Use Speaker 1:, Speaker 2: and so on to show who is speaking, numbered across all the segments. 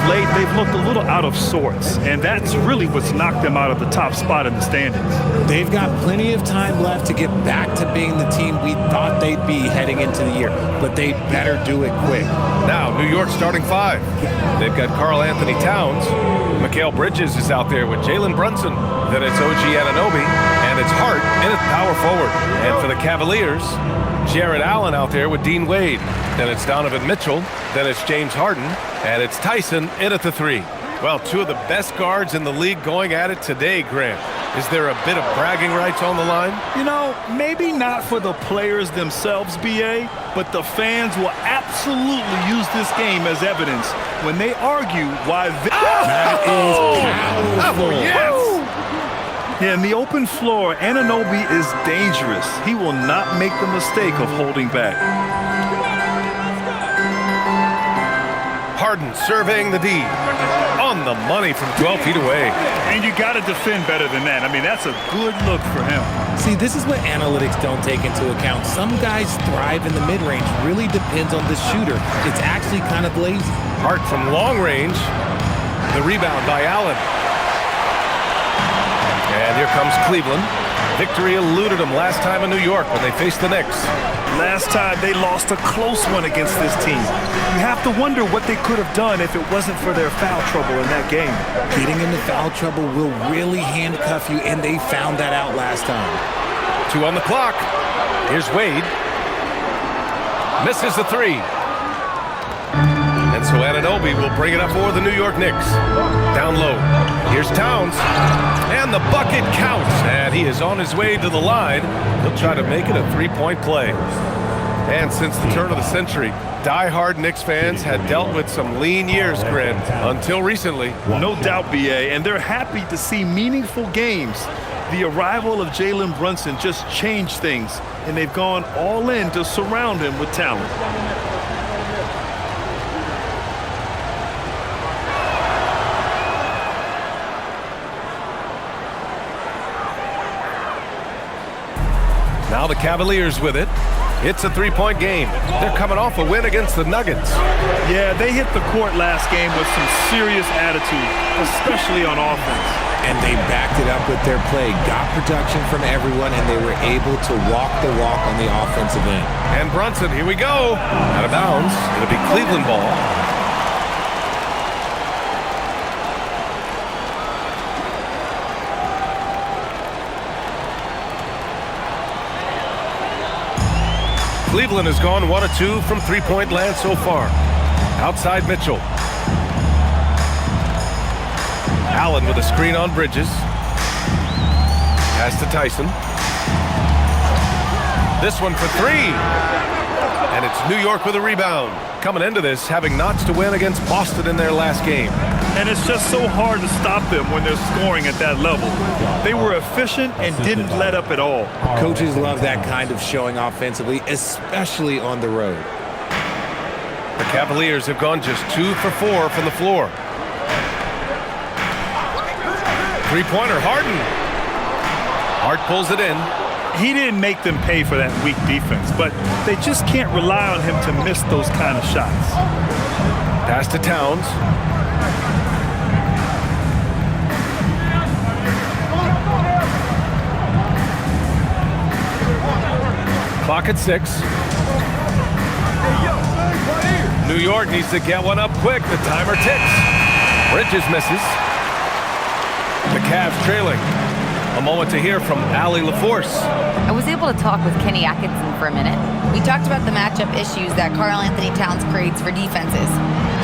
Speaker 1: late, they've looked a little out of sorts, and that's really what's knocked them out of the top spot in the standings.
Speaker 2: They've got plenty of time left to get back to being the team we thought they'd be heading into the year, but they better do it quick.
Speaker 3: Now, New York starting five. They've got Karl Anthony Towns. Mikal Bridges is out there with Jalen Brunson. Then it's OG Anunoby, and it's Hart in at power forward. And for the Cavaliers, Jarrett Allen out there with Dean Wade. Then it's Donovan Mitchell. Then it's James Harden. And it's Tyson in at the three. Well, two of the best guards in the league going at it today, Grant. Is there a bit of bragging rights on the line?
Speaker 1: You know, maybe not for the players themselves, BA, but the fans will absolutely use this game as evidence when they argue why they...
Speaker 2: That is powerful.
Speaker 3: Oh, yes!
Speaker 1: Yeah, in the open floor, Anunoby is dangerous. He will not make the mistake of holding back.
Speaker 3: Harden surveying the D. On the money from 12 feet away.
Speaker 1: And you got to defend better than that. I mean, that's a good look for him.
Speaker 2: See, this is what analytics don't take into account. Some guys thrive in the mid-range. Really depends on the shooter. It's actually kind of lazy.
Speaker 3: Hart from long range. The rebound by Allen. And here comes Cleveland. Victory eluded them last time in New York when they faced the Knicks.
Speaker 1: Last time they lost a close one against this team. You have to wonder what they could have done if it wasn't for their foul trouble in that game.
Speaker 2: Getting into foul trouble will really handcuff you, and they found that out last time.
Speaker 3: 2 on the clock. Here's Wade. Misses the three. And so Anunoby will bring it up for the New York Knicks. Down low. Here's Towns. And the bucket counts. And he is on his way to the line. He'll try to make it a three-point play. And since the turn of the century, die-hard Knicks fans had dealt with some lean years, Grin, until recently.
Speaker 1: No doubt, BA, and they're happy to see meaningful games. The arrival of Jalen Brunson just changed things, and they've gone all in to surround him with talent.
Speaker 3: Now the Cavaliers with it. It's a three-point game. They're coming off a win against the Nuggets.
Speaker 1: Yeah, they hit the court last game with some serious attitude, especially on offense.
Speaker 2: And they backed it up with their play, got production from everyone, and they were able to walk the walk on the offensive end.
Speaker 3: And Brunson, here we go. Out of bounds. It'll be Cleveland ball. Cleveland has gone 1 of 2 from three-point land so far. Outside Mitchell. Allen with a screen on Bridges. Pass to Tyson. This one for three. And it's New York with a rebound. Coming into this, having notched to win against Boston in their last game.
Speaker 1: And it's just so hard to stop them when they're scoring at that level. They were efficient and didn't let up at all.
Speaker 2: Coaches love that kind of showing offensively, especially on the road.
Speaker 3: The Cavaliers have gone just 2 for 4 from the floor. Three-pointer, Harden. Hart pulls it in.
Speaker 1: He didn't make them pay for that weak defense, but they just can't rely on him to miss those kind of shots.
Speaker 3: Pass to Towns. Clock at 6. New York needs to get one up quick. The timer ticks. Bridges misses. The Cavs trailing. A moment to hear from Allie LaForce.
Speaker 4: I was able to talk with Kenny Atkinson for a minute. We talked about the matchup issues that Karl Anthony Towns creates for defenses.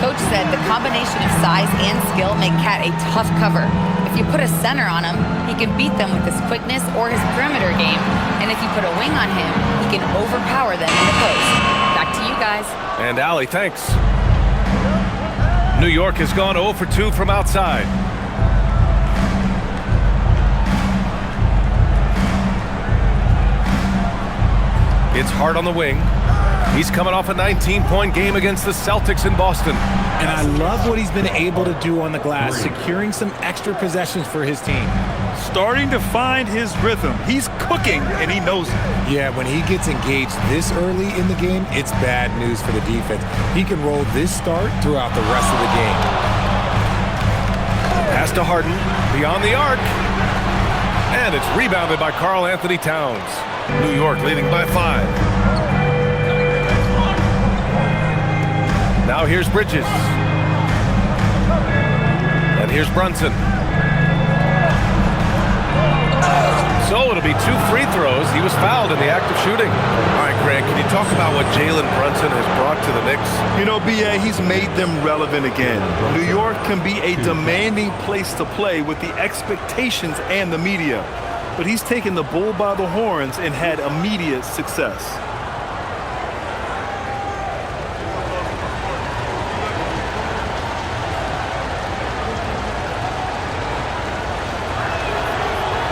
Speaker 4: Coach said the combination of size and skill make Cat a tough cover. If you put a center on him, he can beat them with his quickness or his perimeter game. And if you put a wing on him, he can overpower them in the post. Back to you guys.
Speaker 3: And Allie, thanks. New York has gone 0 for 2 from outside. It's Hart on the wing. He's coming off a 19-point game against the Celtics in Boston.
Speaker 2: And I love what he's been able to do on the glass, securing some extra possessions for his team.
Speaker 1: Starting to find his rhythm. He's cooking, and he knows it.
Speaker 2: Yeah, when he gets engaged this early in the game, it's bad news for the defense. He can roll this start throughout the rest of the game.
Speaker 3: Pass to Harden, beyond the arc. And it's rebounded by Karl Anthony Towns. New York leading by 5. Now here's Bridges. And here's Brunson. So it'll be 2 free throws. He was fouled in the act of shooting.
Speaker 5: All right, Grant, can you talk about what Jalen Brunson has brought to the Knicks?
Speaker 1: You know, B.A., he's made them relevant again. New York can be a demanding place to play with the expectations and the media. But he's taken the bull by the horns and had immediate success.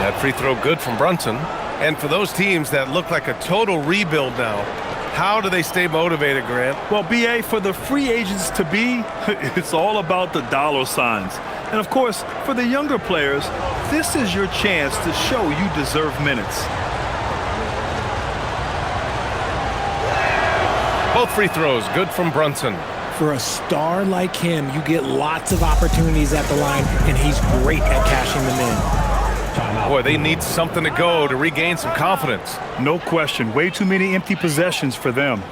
Speaker 3: That free throw good from Brunson.
Speaker 5: And for those teams that look like a total rebuild now, how do they stay motivated, Grant?
Speaker 1: Well, B.A., for the free agents to be, it's all about the dollar signs. And, of course, for the younger players, this is your chance to show you deserve minutes.
Speaker 3: Both free throws good from Brunson.
Speaker 2: For a star like him, you get lots of opportunities at the line, and he's great at cashing them in.
Speaker 3: Boy, they need something to go to regain some confidence.
Speaker 1: No question. Way too many empty possessions for them.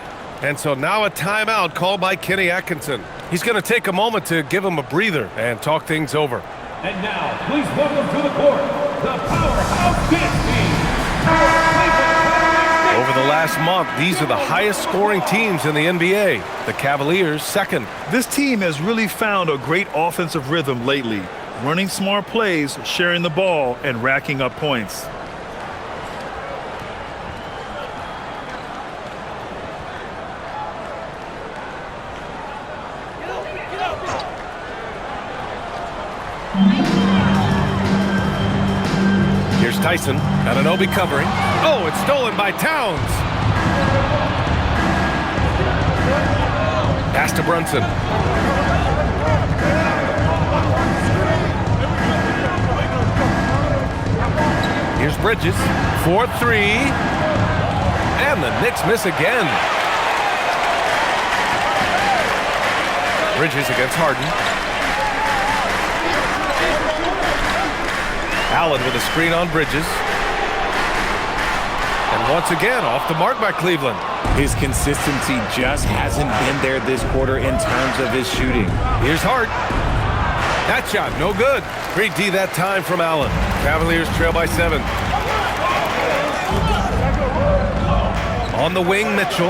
Speaker 3: And so now a timeout called by Kenny Atkinson. He's going to take a moment to give him a breather and talk things over.
Speaker 6: And now, please welcome to the court, the powerhouse dance team.
Speaker 3: Over the last month, these are the highest scoring teams in the NBA. The Cavaliers, second.
Speaker 1: This team has really found a great offensive rhythm lately. Running smart plays, sharing the ball, and racking up points.
Speaker 3: Here's Tyson. Anunoby covering. Oh, it's stolen by Towns. Pass to Brunson. Here's Bridges. 4-3. And the Knicks miss again. Bridges against Harden. Allen with a screen on Bridges. And once again, off the mark by Cleveland.
Speaker 2: His consistency just hasn't been there this quarter in terms of his shooting.
Speaker 3: Here's Hart. That shot, no good. Great D that time from Allen. Cavaliers trail by 7. On the wing, Mitchell.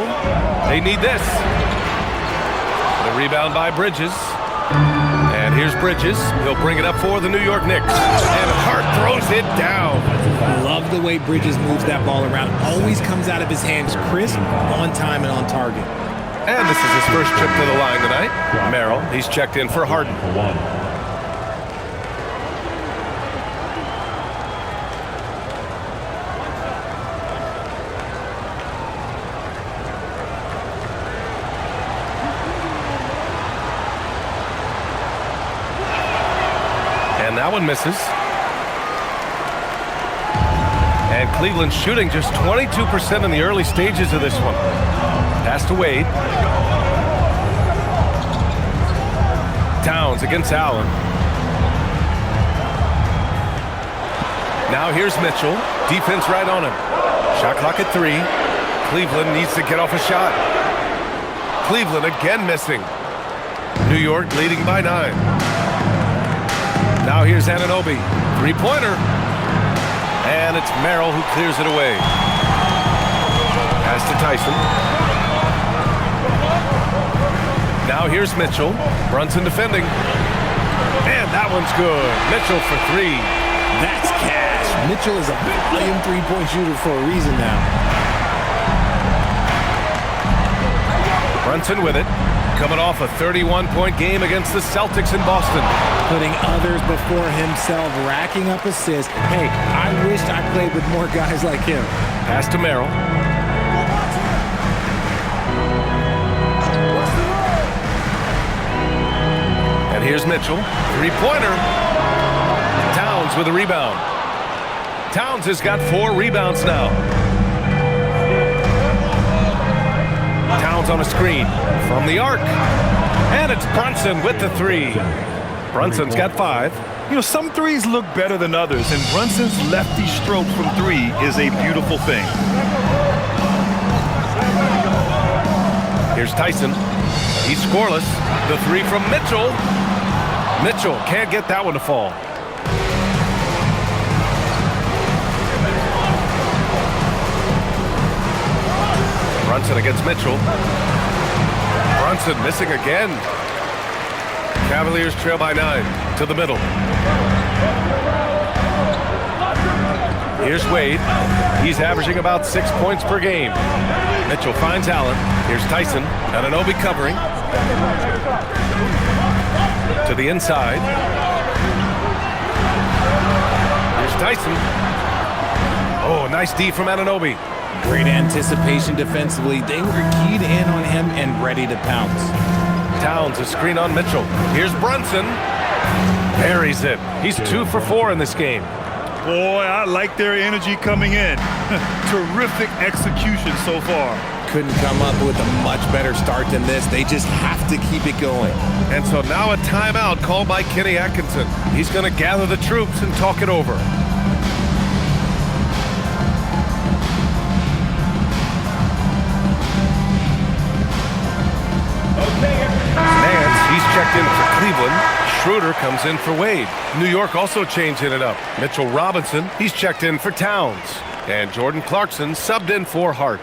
Speaker 3: They need this. The rebound by Bridges. And here's Bridges. He'll bring it up for the New York Knicks. And Hart throws it down.
Speaker 2: Love the way Bridges moves that ball around. Always comes out of his hands crisp, on time, and on target.
Speaker 3: And this is his first trip to the line tonight. Merrill, he's checked in for Harden. And that one misses. And Cleveland's shooting just 22% in the early stages of this one. Pass to Wade. Towns against Allen. Now here's Mitchell. Defense right on him. Shot clock at 3. Cleveland needs to get off a shot. Cleveland again missing. New York leading by 9. Now here's Anunoby. 3-pointer. And it's Merrill who clears it away. Pass to Tyson. Now here's Mitchell. Brunson defending. And that one's good. Mitchell for 3.
Speaker 2: That's cash. Mitchell is a volume three-point shooter for a reason now.
Speaker 3: Brunson with it. Coming off a 31-point game against the Celtics in Boston.
Speaker 2: Putting others before himself, racking up assists. Hey, I wished I played with more guys like him.
Speaker 3: Pass to Merrill. And here's Mitchell. 3-pointer. Towns with a rebound. Towns has got 4 rebounds now. Towns on a screen from the arc. And it's Brunson with the 3. Brunson's got 5.
Speaker 1: You know, some threes look better than others, and Brunson's lefty stroke from three is a beautiful thing.
Speaker 5: Here's Tyson. He's scoreless. The three from Mitchell. Mitchell can't get that one to fall. Brunson against Mitchell. Brunson missing again. Cavaliers trail by 9 to the middle. Here's Wade. He's averaging about 6 points per game. Mitchell finds Allen. Here's Tyson. Anunoby covering. To the inside. Here's Tyson. Oh, nice D from Anunoby.
Speaker 2: Great anticipation defensively. They were keyed in on him and ready to pounce.
Speaker 5: Towns a screen on Mitchell. Here's Brunson. Buries it. He's 2 for 4 in this game.
Speaker 1: Boy, I like their energy coming in. Terrific execution so far.
Speaker 2: Couldn't come up with a much better start than this. They just have to keep it going.
Speaker 5: And so now a timeout called by Kenny Atkinson. He's going to gather the troops and talk it over. Nance, he's checked in for Cleveland. Schroeder comes in for Wade. New York also changing it up. Mitchell Robinson, he's checked in for Towns. And Jordan Clarkson subbed in for Hart.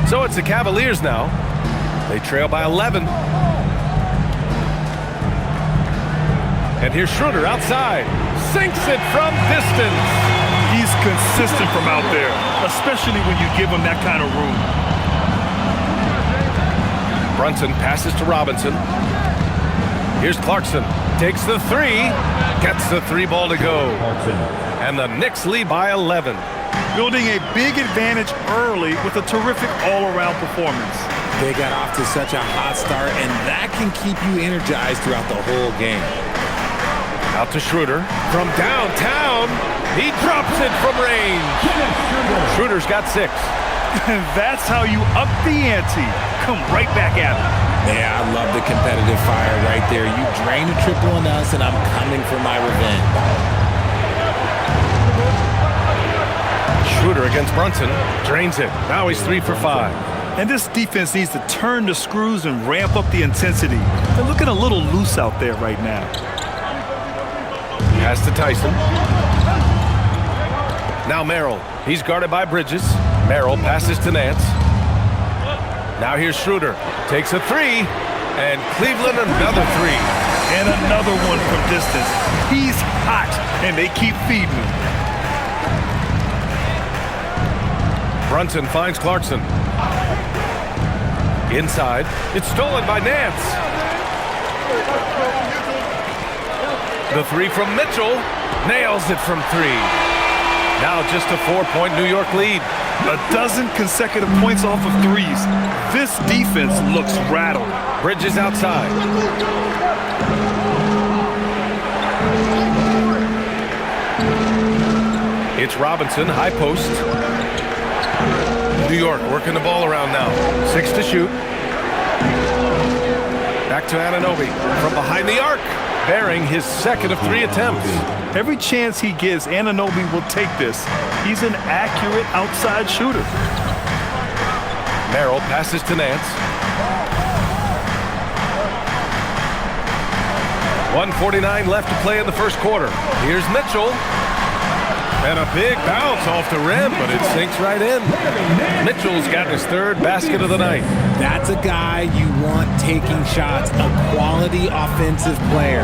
Speaker 5: So it's the Cavaliers now. They trail by 11. And here's Schroeder outside. Sinks it from distance.
Speaker 1: He's consistent from out there, especially when you give him that kind of room.
Speaker 5: Brunson passes to Robinson. Here's Clarkson. Takes the three. Gets the three ball to go. And the Knicks lead by 11.
Speaker 1: Building a big advantage early with a terrific all-around performance.
Speaker 2: They got off to such a hot start, and that can keep you energized throughout the whole game.
Speaker 5: Out to Schroeder. From downtown, he drops it from range. Schroeder's got 6.
Speaker 1: And that's how you up the ante. Come right back at it.
Speaker 2: Yeah, I love the competitive fire right there. You drain a triple on us, and I'm coming for my revenge.
Speaker 5: Schroeder against Brunson. Drains it. Now he's 3 for 5.
Speaker 1: And this defense needs to turn the screws and ramp up the intensity. They're looking a little loose out there right now.
Speaker 5: Pass to Tyson. Now Merrill. He's guarded by Bridges. Merrill passes to Nance. Now here's Schroeder. Takes a 3. And Cleveland another 3.
Speaker 1: And another one from distance. He's hot, and they keep feeding him.
Speaker 5: Brunson finds Clarkson. Inside. It's stolen by Nance. The 3 from Mitchell. Nails it from 3. Now just a 4-point New York lead.
Speaker 1: A dozen consecutive points off of threes. This defense looks rattled.
Speaker 5: Bridges outside. It's Robinson, high post. New York working the ball around now. 6 to shoot. Back to Anunoby from behind the arc, bearing his second of 3 attempts.
Speaker 1: Every chance he gives, Anunoby will take this. He's an accurate outside shooter.
Speaker 5: Merrill passes to Nance. 1:49 left to play in the first quarter. Here's Mitchell. And a big bounce off the rim, but it sinks right in. Mitchell's got his 3rd basket of the night.
Speaker 2: That's a guy you want taking shots, a quality offensive player.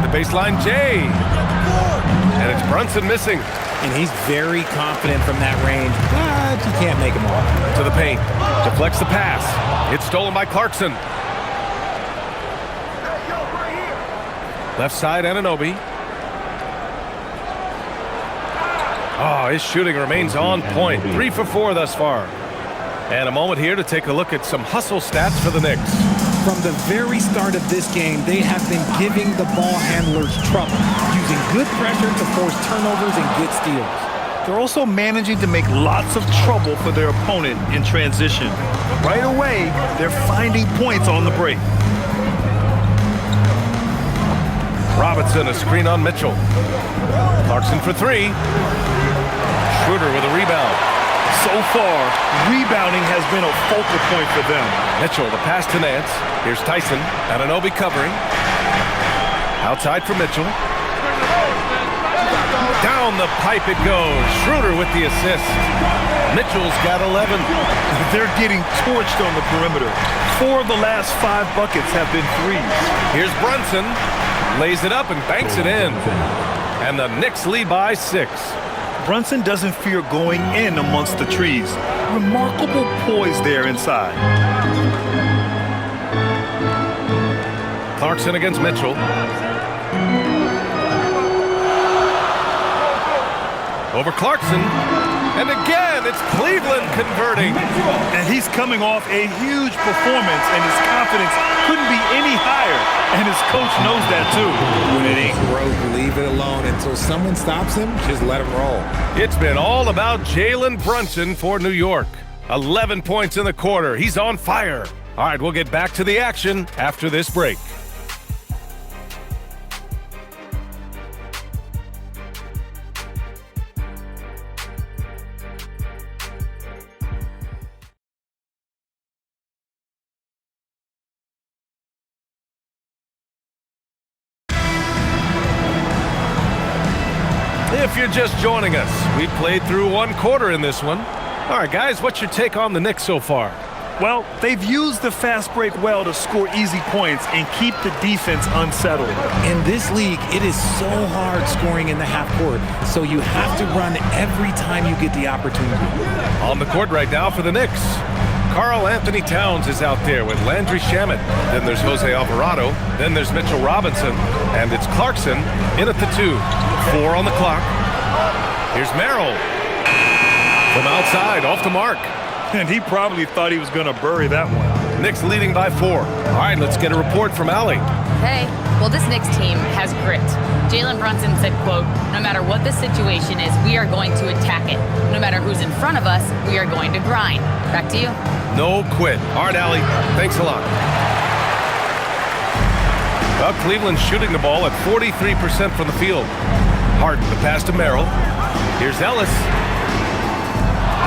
Speaker 5: The baseline J. And it's Brunson missing.
Speaker 2: And he's very confident from that range, but you can't make him all.
Speaker 5: To the paint. Deflects the pass. It's stolen by Clarkson. Left side, Anunoby. Oh, his shooting remains on point. 3 for 4 thus far. And a moment here to take a look at some hustle stats for the Knicks.
Speaker 2: From the very start of this game, they have been giving the ball handlers trouble, using good pressure to force turnovers and get steals.
Speaker 1: They're also managing to make lots of trouble for their opponent in transition. Right away, they're finding points on the break.
Speaker 5: Robinson, a screen on Mitchell. Clarkson for three. Schroeder with a rebound.
Speaker 1: So far, rebounding has been a focal point for them.
Speaker 5: Mitchell, the pass to Nance. Here's Tyson. Anunoby covering. Outside for Mitchell. Down the pipe it goes. Schroeder with the assist. Mitchell's got 11.
Speaker 1: They're getting torched on the perimeter. 4 of the last 5 buckets have been threes.
Speaker 5: Here's Brunson. Lays it up and banks it in. And the Knicks lead by 6.
Speaker 1: Brunson doesn't fear going in amongst the trees. Remarkable poise there inside.
Speaker 5: Clarkson against Mitchell. Over Clarkson. And again, it's Cleveland converting.
Speaker 1: And he's coming off a huge performance, and his confidence couldn't be any higher. And his coach knows that too.
Speaker 2: When it ain't broke, leave it alone. Until someone stops him, just let him roll.
Speaker 5: It's been all about Jalen Brunson for New York. 11 points in the quarter. He's on fire. All right, we'll get back to the action after this break. If you're just joining us, we played through 1 quarter in this one. All right, guys, what's your take on the Knicks so far?
Speaker 1: Well, they've used the fast break well to score easy points and keep the defense unsettled.
Speaker 2: In this league, it is so hard scoring in the half court, so you have to run every time you get the opportunity.
Speaker 5: On the court right now for the Knicks, Karl Anthony Towns is out there with Landry Shamet. Then there's Jose Alvarado. Then there's Mitchell Robinson. And it's Clarkson in at the 2. 4 on the clock. Here's Merrill. From outside, off the mark.
Speaker 1: And he probably thought he was going to bury that one.
Speaker 5: Knicks leading by 4. All right, let's get a report from Allie.
Speaker 4: Hey, well, this Knicks team has grit. Jalen Brunson said, quote, "No matter what the situation is, we are going to attack it. No matter who's in front of us, we are going to grind." Back to you.
Speaker 5: No quit. All right, Allie, thanks a lot. Well, Cleveland's shooting the ball at 43% from the field. Harden, the pass to Merrill. Here's Ellis.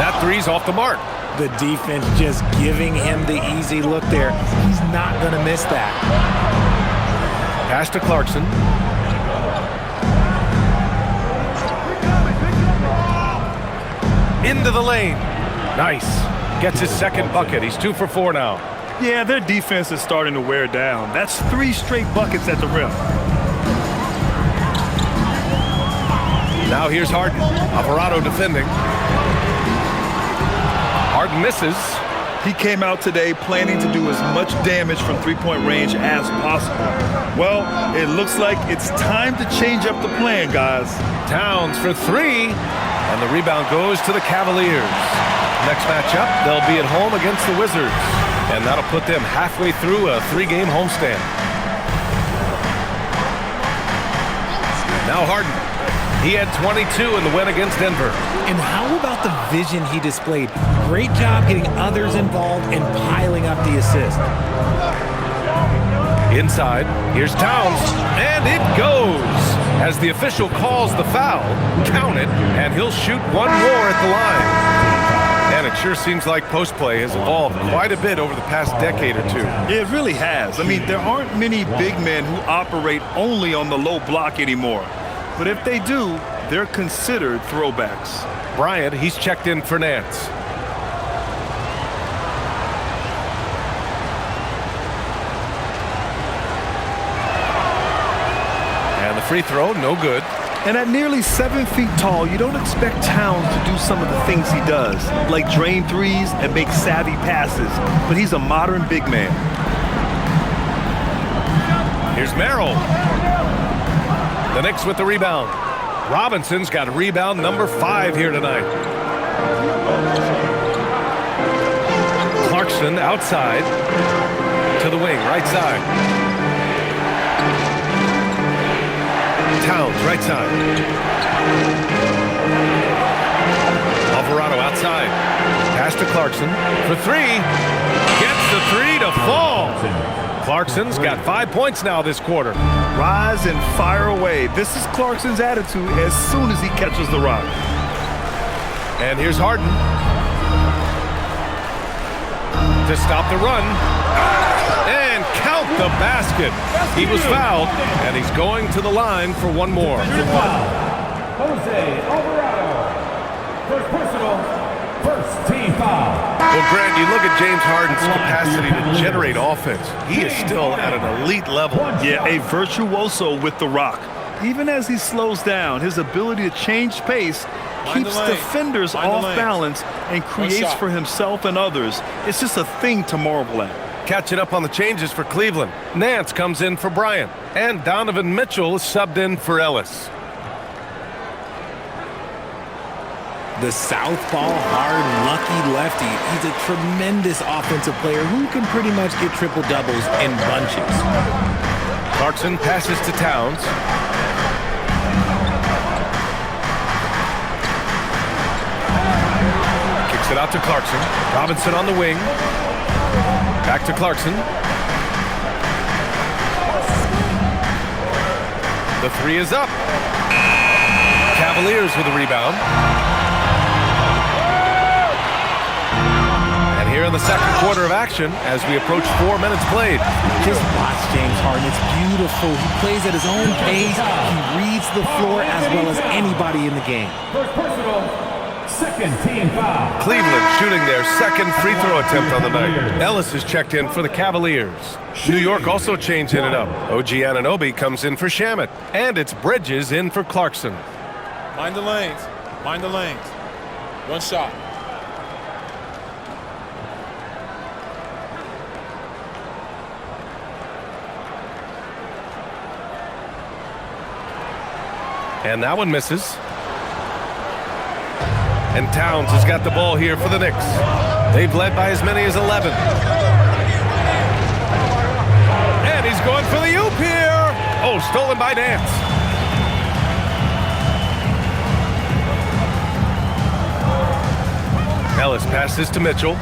Speaker 5: That three's off the mark.
Speaker 2: The defense just giving him the easy look there. He's not going to miss that.
Speaker 5: Pass to Clarkson. Into the lane. Nice. Gets his second bucket. He's 2 for 4 now.
Speaker 1: Yeah, their defense is starting to wear down. That's 3 straight buckets at the rim.
Speaker 5: Now here's Harden. Alvarado defending. Harden misses.
Speaker 1: He came out today planning to do as much damage from three-point range as possible. Well, it looks like it's time to change up the plan, guys.
Speaker 5: Towns for 3. And the rebound goes to the Cavaliers. Next matchup, they'll be at home against the Wizards. And that'll put them halfway through a 3-game homestand. Now Harden. He had 22 in the win against Denver.
Speaker 2: And how about the vision he displayed? Great job getting others involved and piling up the assist.
Speaker 5: Inside, here's Towns, and it goes. As the official calls the foul, count it, and he'll shoot 1 more at the line. And it sure seems like post play has evolved quite a bit over the past decade or 2.
Speaker 1: It really has. I mean, there aren't many big men who operate only on the low block anymore. But if they do, they're considered throwbacks.
Speaker 5: Bryant, he's checked in for Nance. And the free throw, no good.
Speaker 1: And at nearly 7 feet tall, you don't expect Towns to do some of the things he does, like drain threes and make savvy passes. But he's a modern big man.
Speaker 5: Here's Merrill. The Knicks with the rebound. Robinson's got rebound number 5 here tonight. Clarkson outside. To the wing, right side. Towns, right side. Alvarado outside. Pass to Clarkson for three. Gets the three to fall. Clarkson's got 5 points now this quarter.
Speaker 1: Rise and fire away. This is Clarkson's attitude as soon as he catches the rock.
Speaker 5: And here's Harden to stop the run. And count the basket. He was fouled, and he's going to the line for one more.
Speaker 6: Jose Alvarado. First personal, first team foul.
Speaker 5: Well, Grant, you look at James Harden's capacity to generate offense. He is still at an elite level.
Speaker 1: Yeah, a virtuoso with the rock. Even as he slows down, his ability to change pace keeps defenders off balance and creates for himself and others. It's just a thing to marvel at.
Speaker 5: Catching up on the changes for Cleveland. Nance comes in for Bryant. And Donovan Mitchell is subbed in for Ellis.
Speaker 2: The southpaw, hard, lucky lefty. He's a tremendous offensive player who can pretty much get triple-doubles in bunches.
Speaker 5: Clarkson passes to Towns. Kicks it out to Clarkson. Robinson on the wing. Back to Clarkson. The three is up. Cavaliers with a rebound. And here in the second quarter of action as we approach 4 minutes played.
Speaker 2: Just watch James Harden. It's beautiful. He plays at his own pace. He reads the floor as well as anybody in the game.
Speaker 6: First personal, second team foul.
Speaker 5: Cleveland shooting their second free throw attempt on the night. Ellis is checked in for the Cavaliers. New York also changing it up. OG Anunoby comes in for Shamet. And it's Bridges in for Clarkson.
Speaker 7: Mind the lanes. Mind the lanes. One shot.
Speaker 5: And that one misses. And Towns has got the ball here for the Knicks. They've led by as many as 11. And he's going for the oop here. Oh, stolen by Nance. Ellis passes to Mitchell.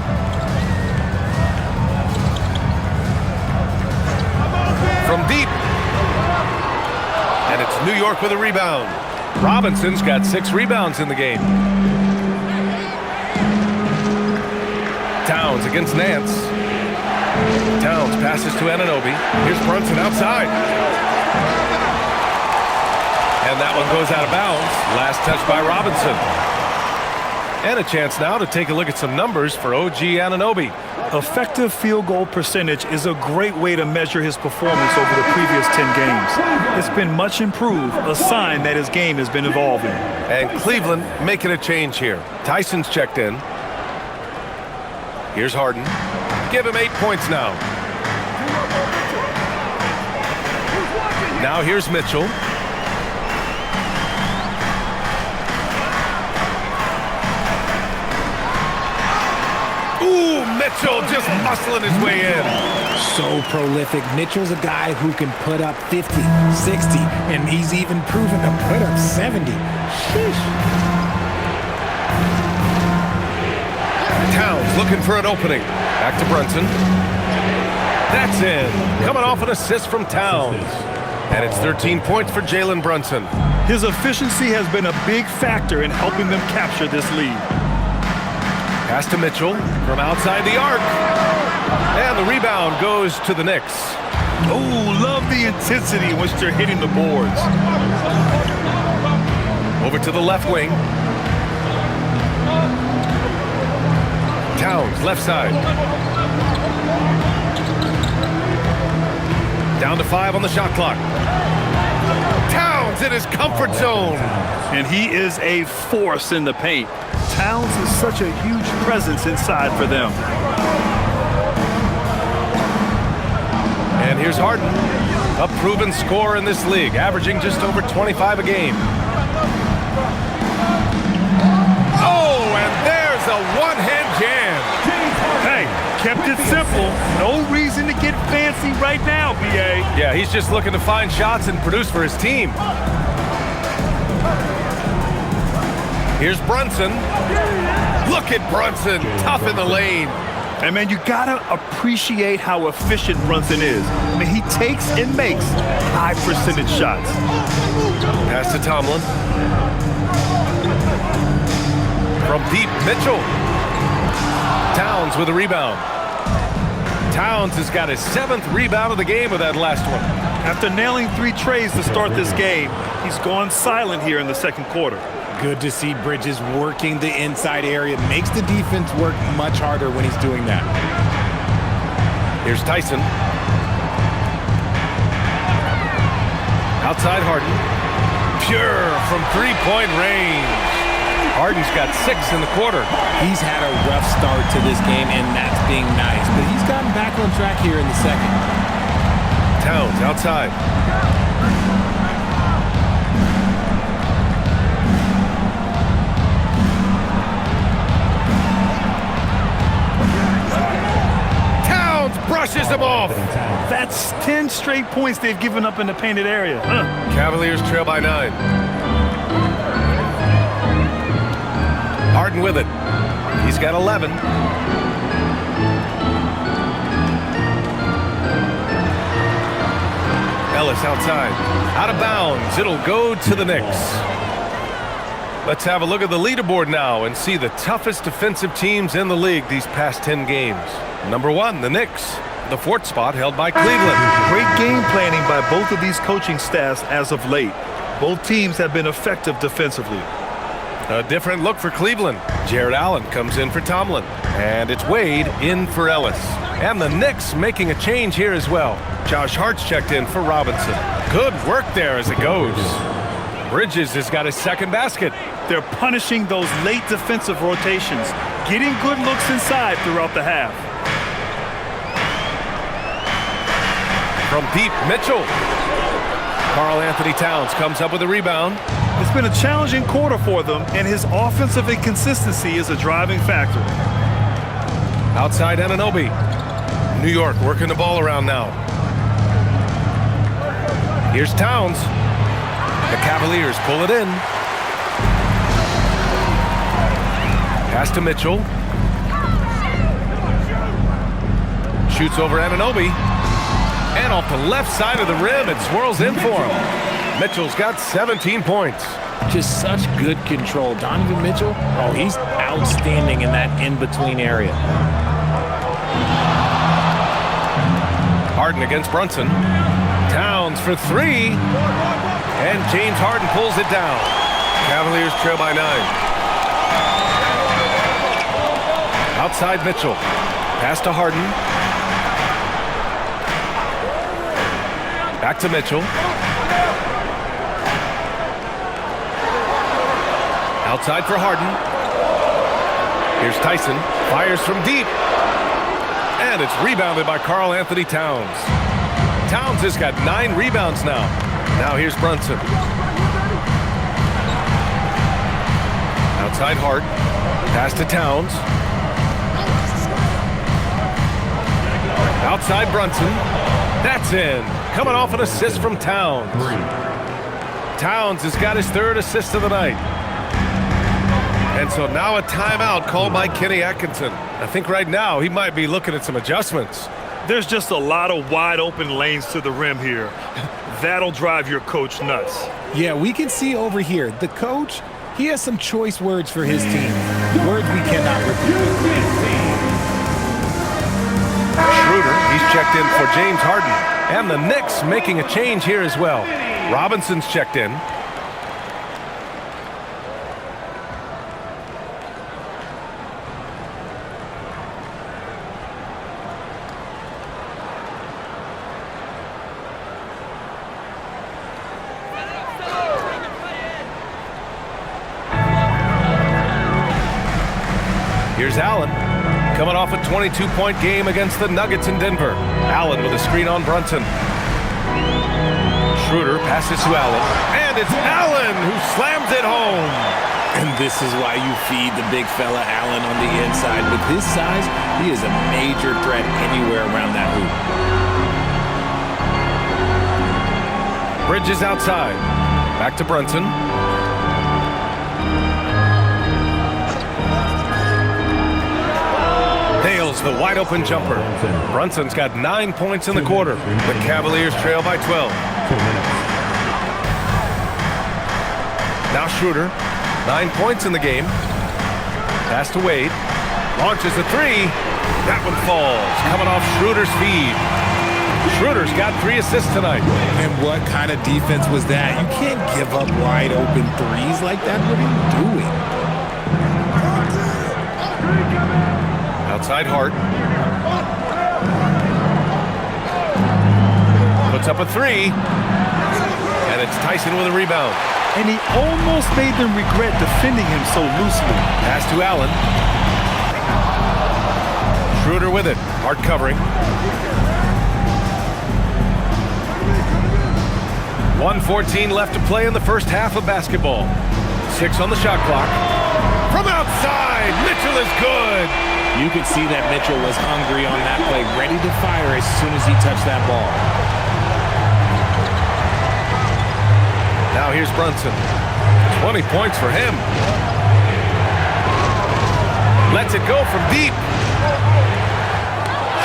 Speaker 5: From deep. And it's New York with a rebound. Robinson's got 6 rebounds in the game. Towns against Nance. Towns passes to Anunoby. Here's Brunson outside. And that one goes out of bounds. Last touch by Robinson. And a chance now to take a look at some numbers for OG Anunoby.
Speaker 1: Effective field goal percentage is a great way to measure his performance over the previous 10 games. It's been much improved, a sign that his game has been evolving.
Speaker 5: And Cleveland making a change here. Tyson's checked in. Here's Harden. Give him 8 points now. Now here's Mitchell. Ooh, Mitchell just muscling his way in.
Speaker 2: So prolific. Mitchell's a guy who can put up 50, 60, and he's even proven to put up 70. Sheesh.
Speaker 5: Towns looking for an opening. Back to Brunson. That's in. Coming off an assist from Towns. And it's 13 points for Jalen Brunson.
Speaker 1: His efficiency has been a big factor in helping them capture this lead.
Speaker 5: Pass to Mitchell from outside the arc. And the rebound goes to the Knicks.
Speaker 1: Oh, love the intensity in which they're hitting the boards.
Speaker 5: Over to the left wing. Towns, left side. Down to 5 on the shot clock. Towns in his comfort zone.
Speaker 1: And he is a force in the paint. Towns is such a huge presence inside for them.
Speaker 5: And here's Harden, a proven scorer in this league, averaging just over 25 a game. Oh, and there's a one-hand jam.
Speaker 1: Hey, Kept it simple. No reason to get fancy right now, B.A.
Speaker 3: Yeah, he's just looking to find shots and produce for his team. Here's Brunson. Look at Brunson, tough in the lane.
Speaker 1: And, man, you got to appreciate how efficient Brunson is. I mean, he takes and makes high-percentage shots.
Speaker 3: Pass to Tomlin. From deep, Mitchell. Towns with a rebound. Towns has got his 7th rebound of the game with that last one.
Speaker 1: After nailing 3 trays to start this game, he's gone silent here in the second quarter.
Speaker 2: Good to see Bridges working the inside area. Makes the defense work much harder when he's doing that.
Speaker 3: Here's Tyson. Outside Harden. Pure from three-point range. Harden's got 6 in the quarter.
Speaker 2: He's had a rough start to this game, and that's being nice. But he's gotten back on track here in the second.
Speaker 3: Towns outside. Brushes him off.
Speaker 1: That's 10 straight points they've given up in the painted area.
Speaker 3: Cavaliers trail by 9. Harden with it. He's got 11. Ellis outside. Out of bounds. It'll go to the Knicks. Let's have a look at the leaderboard now and see the toughest defensive teams in the league these past 10 games. Number 1, the Knicks. The 4th spot held by Cleveland.
Speaker 1: Great game planning by both of these coaching staffs as of late. Both teams have been effective defensively.
Speaker 3: A different look for Cleveland. Jared Allen comes in for Tomlin. And it's Wade in for Ellis. And the Knicks making a change here as well. Josh Hart's checked in for Robinson. Good work there as it goes. Bridges has got his 2nd basket.
Speaker 1: They're punishing those late defensive rotations, getting good looks inside throughout the half.
Speaker 3: From deep, Mitchell. Karl Anthony Towns comes up with a rebound.
Speaker 1: It's been a challenging quarter for them, and his offensive inconsistency is a driving factor.
Speaker 3: Outside Anunoby. New York working the ball around now. Here's Towns. The Cavaliers pull it in. Pass to Mitchell. Shoots over Anunoby. And off the left side of the rim, it swirls in for him. Mitchell's got 17 points.
Speaker 2: Just such good control. Donovan Mitchell, oh, he's outstanding in that in-between area.
Speaker 3: Harden against Brunson. Towns for 3. And James Harden pulls it down. Cavaliers trail by 9. Outside Mitchell. Pass to Harden. Back to Mitchell. Outside for Harden. Here's Tyson. Fires from deep. And it's rebounded by Karl Anthony Towns. Towns has got 9 rebounds now. Now here's Brunson. Outside Hart. Pass to Towns. Outside Brunson. That's in. Coming off an assist from Towns. Towns has got his 3rd assist of the night. And so now a timeout called by Kenny Atkinson. I think right now he might be looking at some adjustments.
Speaker 1: There's just a lot of wide open lanes to the rim here. That'll drive your coach nuts.
Speaker 2: Yeah, we can see over here, the coach, he has some choice words for his team. Words we cannot repeat.
Speaker 3: Schroeder, he's checked in for James Harden. And the Knicks making a change here as well. Robinson's checked in. Here's Allen, coming off a 22-point game against the Nuggets in Denver. Allen with a screen on Brunson. Schroeder passes to Allen, and it's Allen who slams it home.
Speaker 2: And this is why you feed the big fella Allen on the inside. With his size, he is a major threat anywhere around that hoop.
Speaker 3: Bridges outside. Back to Brunson. Nails the wide open jumper. Brunson's got 9 points in the quarter. The Cavaliers trail by 12. Now Schroeder, 9 points in the game. Pass to Wade. Launches a three. That one falls. Coming off Schroeder's feed. Schroeder's got 3 assists tonight.
Speaker 2: And what kind of defense was that? You can't give up wide open threes like that. What are you doing?
Speaker 3: Outside Hart. Puts up a three. And it's Tyson with a rebound.
Speaker 1: And he almost made them regret defending him so loosely.
Speaker 3: Pass to Allen. Schroeder with it. Hart covering. 1:14 left to play in the first half of basketball. 6 on the shot clock. From outside, Mitchell is good.
Speaker 2: You could see that Mitchell was hungry on that play, ready to fire as soon as he touched that ball.
Speaker 3: Now here's Brunson. 20 points for him. Lets it go from deep.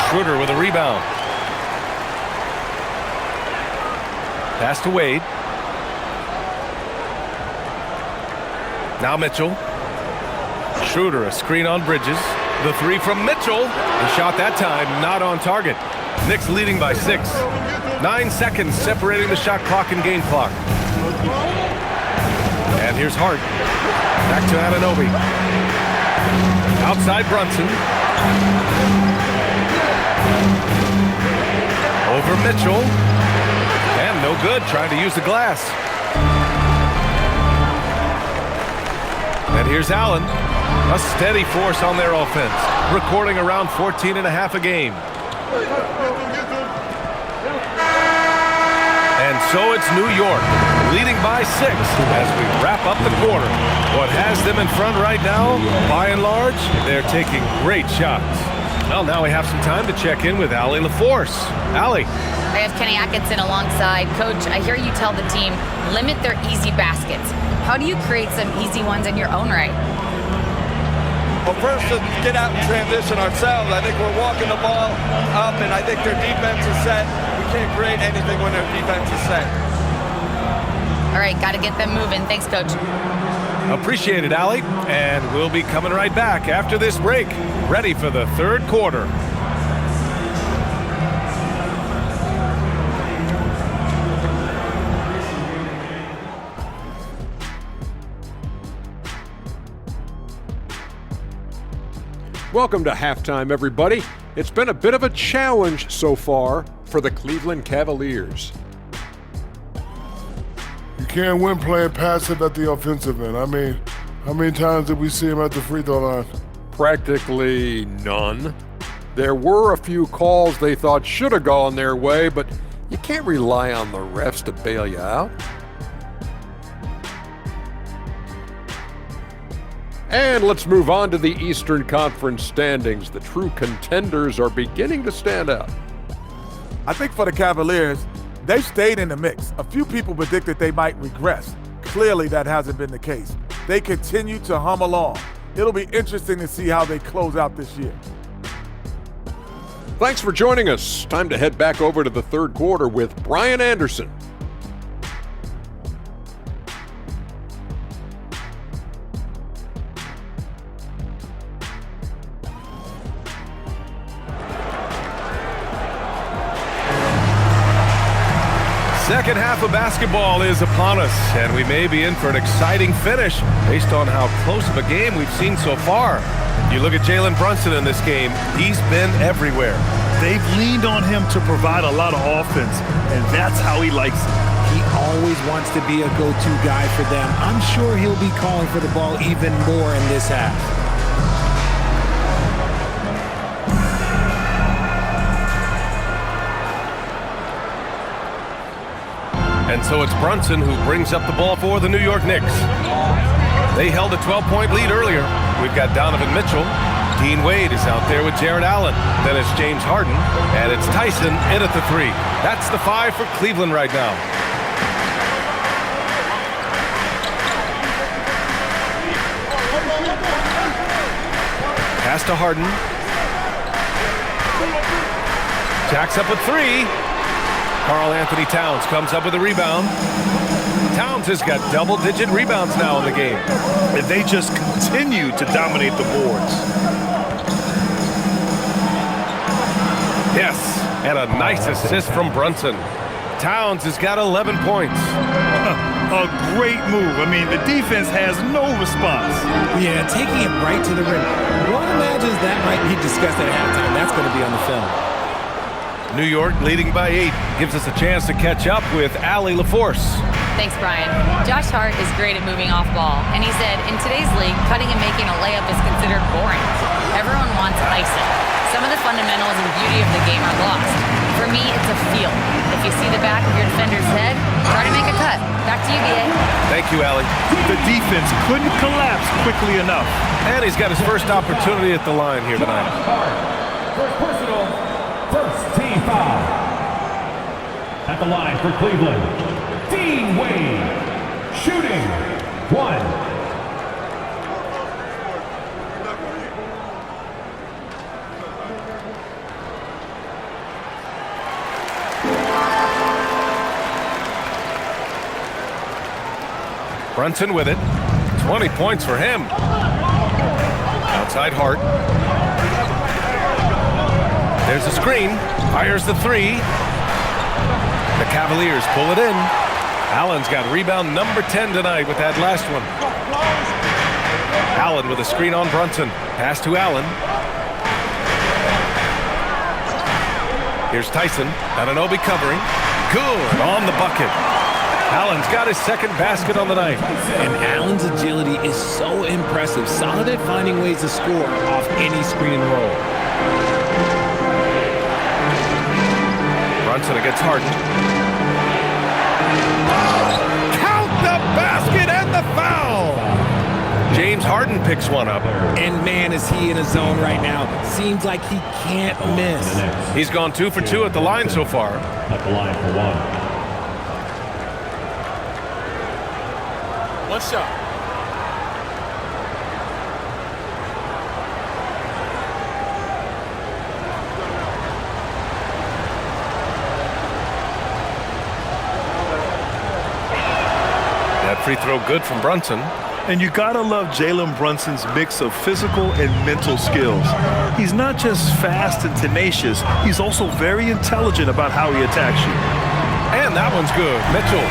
Speaker 3: Schroeder with a rebound. Pass to Wade. Now Mitchell. Schroeder, a screen on Bridges. The three from Mitchell. The shot that time not on target. Knicks leading by 6. 9 seconds separating the shot clock and game clock. And here's Hart. Back to Anunoby. Outside Brunson. Over Mitchell. And no good, trying to use the glass. And here's Allen. A steady force on their offense. Recording around 14.5 a game. And so it's New York, leading by 6 as we wrap up the quarter. What has them in front right now, by and large, they're taking great shots. Well, now we have some time to check in with Allie LaForce. Allie.
Speaker 4: I have Kenny Atkinson alongside. Coach, I hear you tell the team, limit their easy baskets. How do you create some easy ones in your own right?
Speaker 8: Well, first, to get out and transition ourselves. I think we're walking the ball up, and I think their defense is set. We can't create anything when their defense is set.
Speaker 4: All right, got to get them moving. Thanks, Coach.
Speaker 3: Appreciate it, Allie. And we'll be coming right back after this break, ready for the third quarter.
Speaker 9: Welcome to halftime, everybody. It's been a bit of a challenge so far for the Cleveland Cavaliers.
Speaker 10: You can't win playing passive at the offensive end. I mean, how many times did we see him at the free throw line?
Speaker 9: Practically none. There were a few calls they thought should have gone their way, but you can't rely on the refs to bail you out. And let's move on to the Eastern Conference standings. The true contenders are beginning to stand out.
Speaker 11: I think for the Cavaliers, they've stayed in the mix. A few people predicted they might regress. Clearly, that hasn't been the case. They continue to hum along. It'll be interesting to see how they close out this year.
Speaker 9: Thanks for joining us. Time to head back over to the third quarter with Brian Anderson.
Speaker 3: Second half of basketball is upon us, and we may be in for an exciting finish based on how close of a game we've seen so far. You look at Jalen Brunson in this game, he's been everywhere.
Speaker 1: They've leaned on him to provide a lot of offense, and that's how he likes it.
Speaker 2: He always wants to be a go-to guy for them. I'm sure he'll be calling for the ball even more in this half.
Speaker 3: And so it's Brunson who brings up the ball for the New York Knicks.
Speaker 5: They held a 12-point lead earlier. We've got Donovan Mitchell. Dean Wade is out there with Jared Allen. Then it's James Harden. And it's Tyson in at the 3. That's the 5 for Cleveland right now. Pass to Harden. Jacks up a 3. Karl Anthony Towns comes up with a rebound. Towns has got double-digit rebounds now in the game.
Speaker 1: And they just continue to dominate the boards.
Speaker 5: Yes, and a nice assist from Brunson. Towns has got 11 points.
Speaker 1: A great move. I mean, the defense has no response.
Speaker 2: Yeah, taking it right to the rim. One imagines that might be discussed at halftime. That's going to be on the film.
Speaker 5: New York leading by 8. Gives us a chance to catch up with Allie LaForce.
Speaker 4: Thanks, Brian. Josh Hart is great at moving off ball, and he said, in today's league, cutting and making a layup is considered boring. Everyone wants icing. Some of the fundamentals and beauty of the game are lost. For me, it's a feel. If you see the back of your defender's head, try to make a cut. Back to you, B.A.
Speaker 5: Thank you, Allie.
Speaker 1: The defense couldn't collapse quickly enough.
Speaker 5: And he's got his first opportunity at the line here tonight.
Speaker 6: First personal, first team foul. At the line for Cleveland, Dean Wade, shooting 1.
Speaker 5: Brunson with it. 20 points for him. Outside Hart. There's a screen. Fires the 3. The Cavaliers pull it in. Allen's got rebound number 10 tonight with that last one. Allen with a screen on Brunson. Pass to Allen. Here's Tyson. Anunoby covering. Good on the bucket. Allen's got his second basket on the night.
Speaker 2: And Allen's agility is so impressive. Solid at finding ways to score off any screen and roll.
Speaker 5: Brunson against Harden. Count the basket and the foul! James Harden picks one up.
Speaker 2: And man, is he in a zone right now. Seems like he can't miss.
Speaker 5: He's gone 2 for 2 at the line so far.
Speaker 6: At the line for 1.
Speaker 7: One shot.
Speaker 5: That free throw good from Brunson.
Speaker 1: And you gotta love Jalen Brunson's mix of physical and mental skills. He's not just fast and tenacious, he's also very intelligent about how he attacks you.
Speaker 5: And that one's good. Mitchell.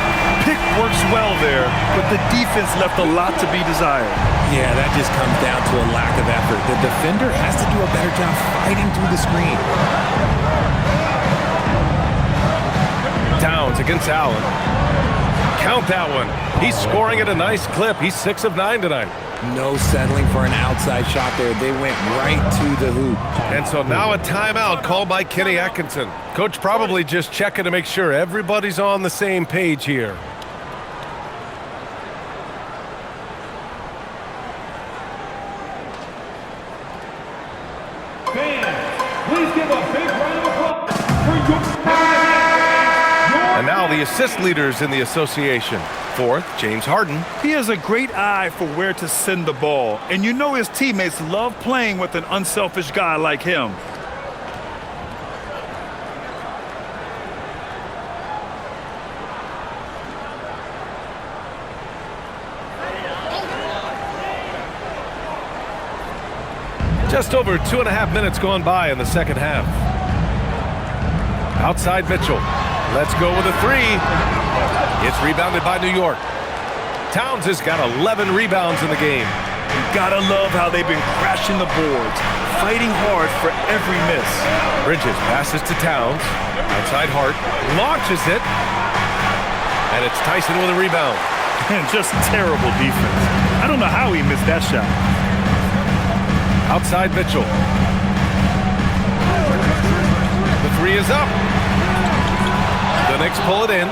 Speaker 1: Pick works well there, but the defense left a lot to be desired.
Speaker 2: Yeah, that just comes down to a lack of effort. The defender has to do a better job fighting through the screen.
Speaker 5: Towns against Allen. Count that one. He's scoring at a nice clip. He's 6 of 9 tonight.
Speaker 2: No settling for an outside shot there. They went right to the hoop.
Speaker 5: And so now a timeout called by Kenny Atkinson. Coach probably just checking to make sure everybody's on the same page here.
Speaker 6: Fans, please give a big round of applause for your...
Speaker 5: And now the assist leaders in the association. 4th, James Harden.
Speaker 1: He has a great eye for where to send the ball, and you know his teammates love playing with an unselfish guy like him.
Speaker 5: Just over 2.5 minutes gone by in the second half. Outside Mitchell. Let's go with a 3. It's rebounded by New York. Towns has got 11 rebounds in the game.
Speaker 1: You gotta love how they've been crashing the boards, fighting hard for every miss.
Speaker 5: Bridges passes to Towns. Outside Hart. Launches it. And it's Tyson with a rebound.
Speaker 1: And just terrible defense. I don't know how he missed that shot.
Speaker 5: Outside Mitchell. The 3 is up. The Knicks pull it in.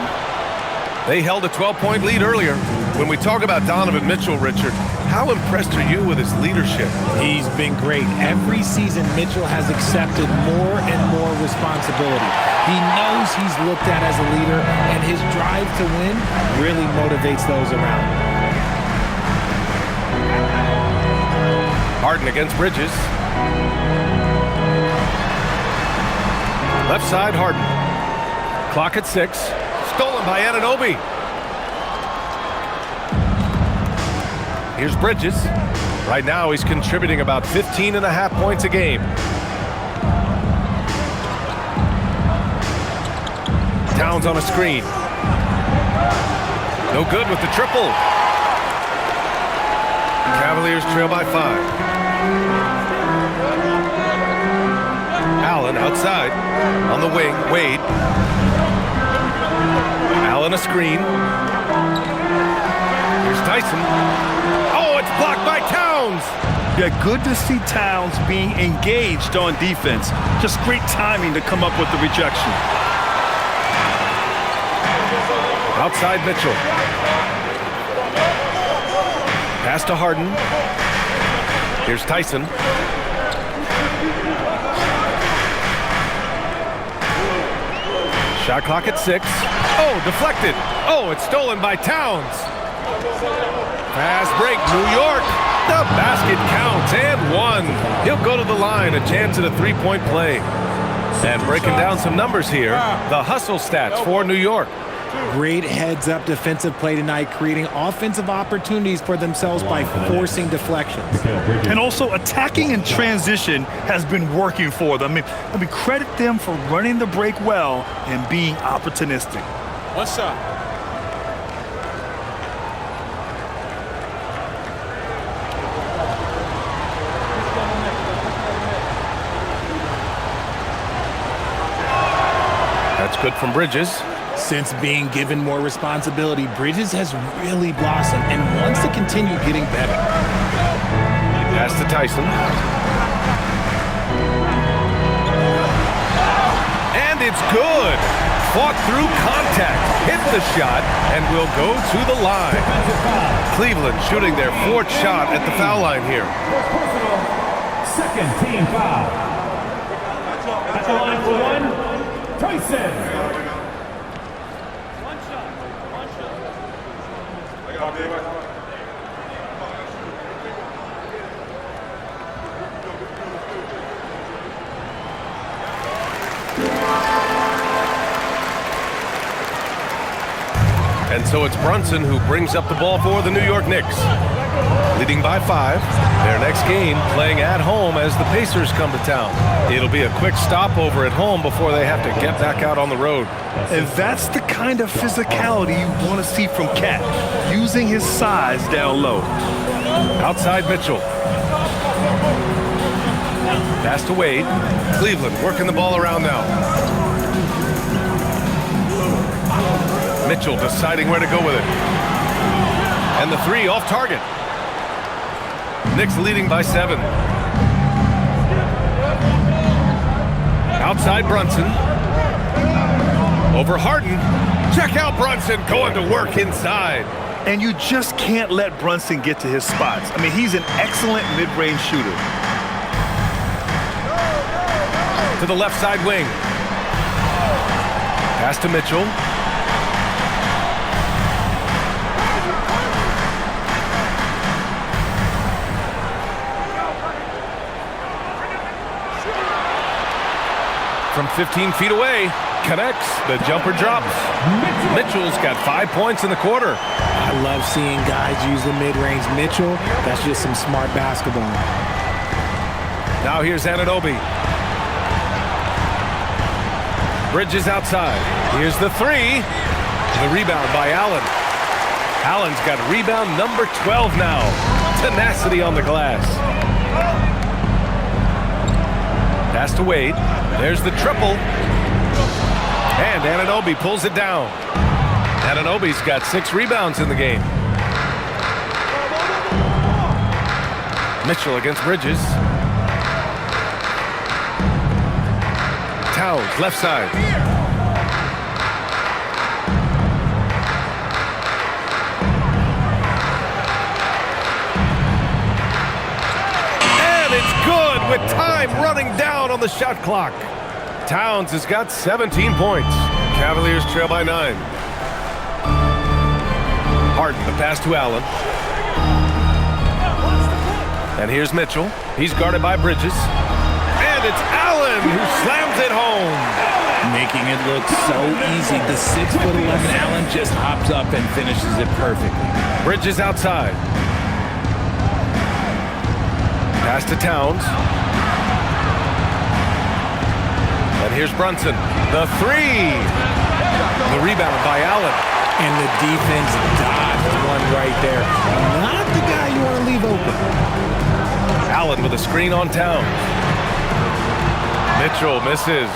Speaker 5: They held a 12-point lead earlier. When we talk about Donovan Mitchell, Richard, how impressed are you with his leadership?
Speaker 2: He's been great. Every season, Mitchell has accepted more and more responsibility. He knows he's looked at as a leader, and his drive to win really motivates those around him.
Speaker 5: Harden against Bridges. Left side, Harden. Clock at 6. Stolen by Anunoby. Here's Bridges. Right now, he's contributing about 15.5 points a game. Towns on a screen. No good with the triple. Cavaliers trail by 5. Allen outside. On the wing, Wade. Allen a screen. Here's Tyson. Oh, it's blocked by Towns.
Speaker 1: Yeah, good to see Towns being engaged on defense. Just great timing to come up with the rejection.
Speaker 5: Outside Mitchell. Pass to Harden. Here's Tyson. Shot clock at 6. Oh, deflected. Oh, it's stolen by Towns. Fast break, New York. The basket counts and 1. He'll go to the line, a chance at a 3-point play. And breaking down some numbers here, the hustle stats for New York.
Speaker 2: Great heads-up defensive play tonight, creating offensive opportunities for themselves by forcing deflections.
Speaker 1: And also attacking in transition has been working for them. I mean, credit them for running the break well and being opportunistic.
Speaker 7: One shot.
Speaker 5: That's good from Bridges.
Speaker 2: Since being given more responsibility, Bridges has really blossomed and wants to continue getting better.
Speaker 5: Pass to Tyson. And it's good. Fought through contact, hit the shot, and will go to the line. Cleveland shooting their 4th shot at the foul line here.
Speaker 6: Second team foul. At the line for 1, Tyson.
Speaker 5: And so it's Brunson who brings up the ball for the New York Knicks. Leading by 5. Their next game playing at home as the Pacers come to town. It'll be a quick stopover at home before they have to get back out on the road.
Speaker 1: And that's the kind of physicality you want to see from Cat, using his size down low.
Speaker 5: Outside Mitchell. Pass to Wade. Cleveland working the ball around now. Mitchell deciding where to go with it. And the 3 off target. Knicks leading by 7. Outside Brunson. Over Harden. Check out Brunson going to work inside.
Speaker 1: And you just can't let Brunson get to his spots. I mean, he's an excellent mid-range shooter.
Speaker 5: To the left side wing. Pass to Mitchell. From 15 feet away, connects, the jumper drops. Mitchell's got 5 points in the quarter.
Speaker 2: I love seeing guys use the mid-range. Mitchell, that's just some smart basketball.
Speaker 5: Now here's Anunoby. Bridges outside. Here's the 3. The rebound by Allen. Allen's got rebound number 12 now. Tenacity on the glass. Pass to Wade. There's the triple. And Anunoby pulls it down. Anunoby's got 6 rebounds in the game. Mitchell against Bridges. Towns, left side. Time running down on the shot clock. Towns has got 17 points. Cavaliers trail by 9. Harden, the pass to Allen. And here's Mitchell. He's guarded by Bridges. And it's Allen who slams it home.
Speaker 2: Making it look so easy. The 6'11" Allen just hops up and finishes it perfectly.
Speaker 5: Bridges outside. Pass to Towns. And here's Brunson. The 3. The rebound by Allen.
Speaker 2: And the defense dodged one right there. Not the guy you want to leave open.
Speaker 5: Allen with a screen on Towns. Mitchell misses.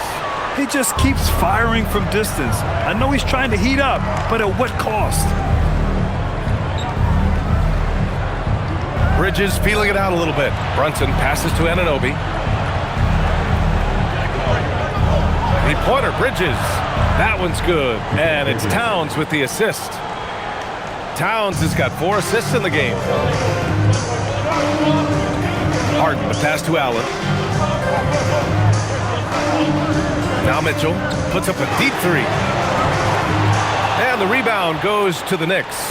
Speaker 1: He just keeps firing from distance. I know he's trying to heat up, but at what cost?
Speaker 5: Bridges feeling it out a little bit. Brunson passes to Anunoby. Three-pointer, Bridges. That one's good. And it's Towns with the assist. Towns has got 4 assists in the game. Harden, the pass to Allen. Now Mitchell puts up a deep 3. And the rebound goes to the Knicks.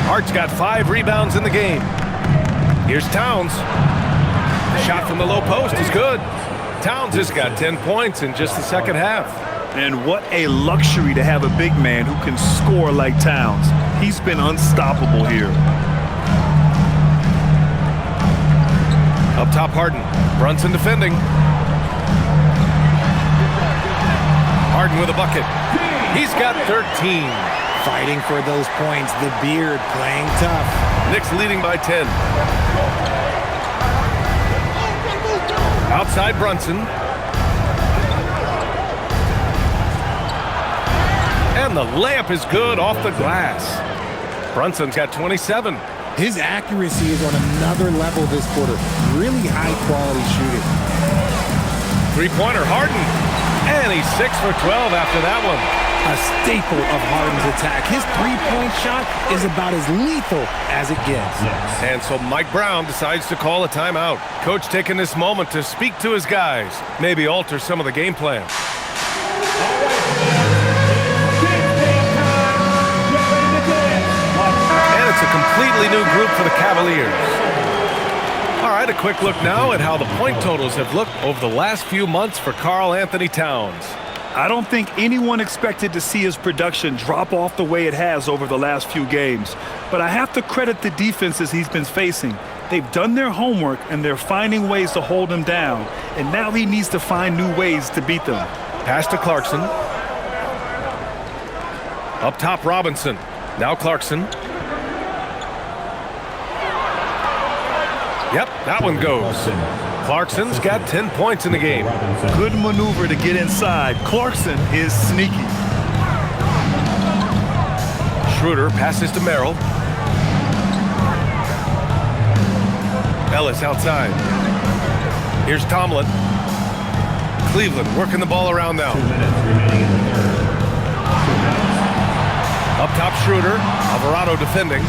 Speaker 5: Hart's got 5 rebounds in the game. Here's Towns. The shot from the low post is good. Towns has got 10 points in just the second half.
Speaker 1: And what a luxury to have a big man who can score like Towns. He's been unstoppable here.
Speaker 5: Up top, Harden. Brunson defending. Harden with a bucket. He's got 13.
Speaker 2: Fighting for those points. The beard playing tough.
Speaker 5: Knicks leading by 10. Outside Brunson. And the layup is good off the glass. Brunson's got 27.
Speaker 2: His accuracy is on another level this quarter. Really high quality shooting.
Speaker 5: Three-pointer, Harden. And he's 6 for 12 after that one.
Speaker 2: A staple of Harden's attack. His three-point shot is about as lethal as it gets.
Speaker 5: And so Mike Brown decides to call a timeout. Coach taking this moment to speak to his guys, maybe alter some of the game plan. And it's a completely new group for the Cavaliers. All right, a quick look now at how the point totals have looked over the last few months for Karl Anthony Towns.
Speaker 1: I don't think anyone expected to see his production drop off the way it has over the last few games. But I have to credit the defenses he's been facing. They've done their homework, and they're finding ways to hold him down. And now he needs to find new ways to beat them.
Speaker 5: Pass to Clarkson. Up top, Robinson. Now Clarkson. Yep, that one goes. Clarkson's got 10 points in the game.
Speaker 1: Good maneuver to get inside. Clarkson is sneaky.
Speaker 5: Schroeder passes to Merrill. Ellis outside. Here's Tomlin. Cleveland working the ball around now. Up top, Schroeder. Alvarado defending.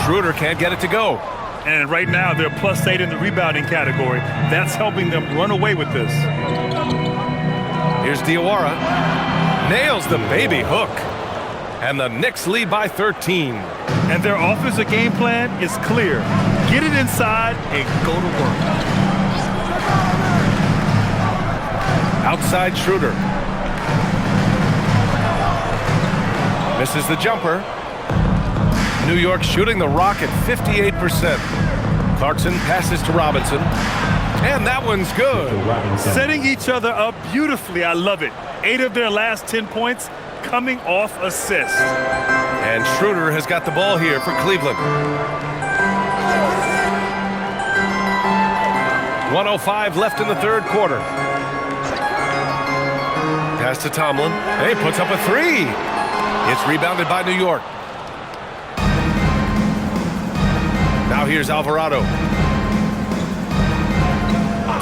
Speaker 5: Schroeder can't get it to go.
Speaker 1: And right now, they're +8 in the rebounding category. That's helping them run away with this.
Speaker 5: Here's Diawara. Nails the baby hook. And the Knicks lead by 13.
Speaker 1: And their offensive game plan is clear. Get it inside and go to work.
Speaker 5: Outside Schroeder. Misses the jumper. New York shooting the rock at 58%. Clarkson passes to Robinson. And that one's good.
Speaker 1: Setting each other up beautifully. I love it. 8 of their last 10 points coming off assists.
Speaker 5: And Schroeder has got the ball here for Cleveland. 1:05 left in the third quarter. Pass to Tomlin. Hey, puts up a 3. It's rebounded by New York. Now here's Alvarado.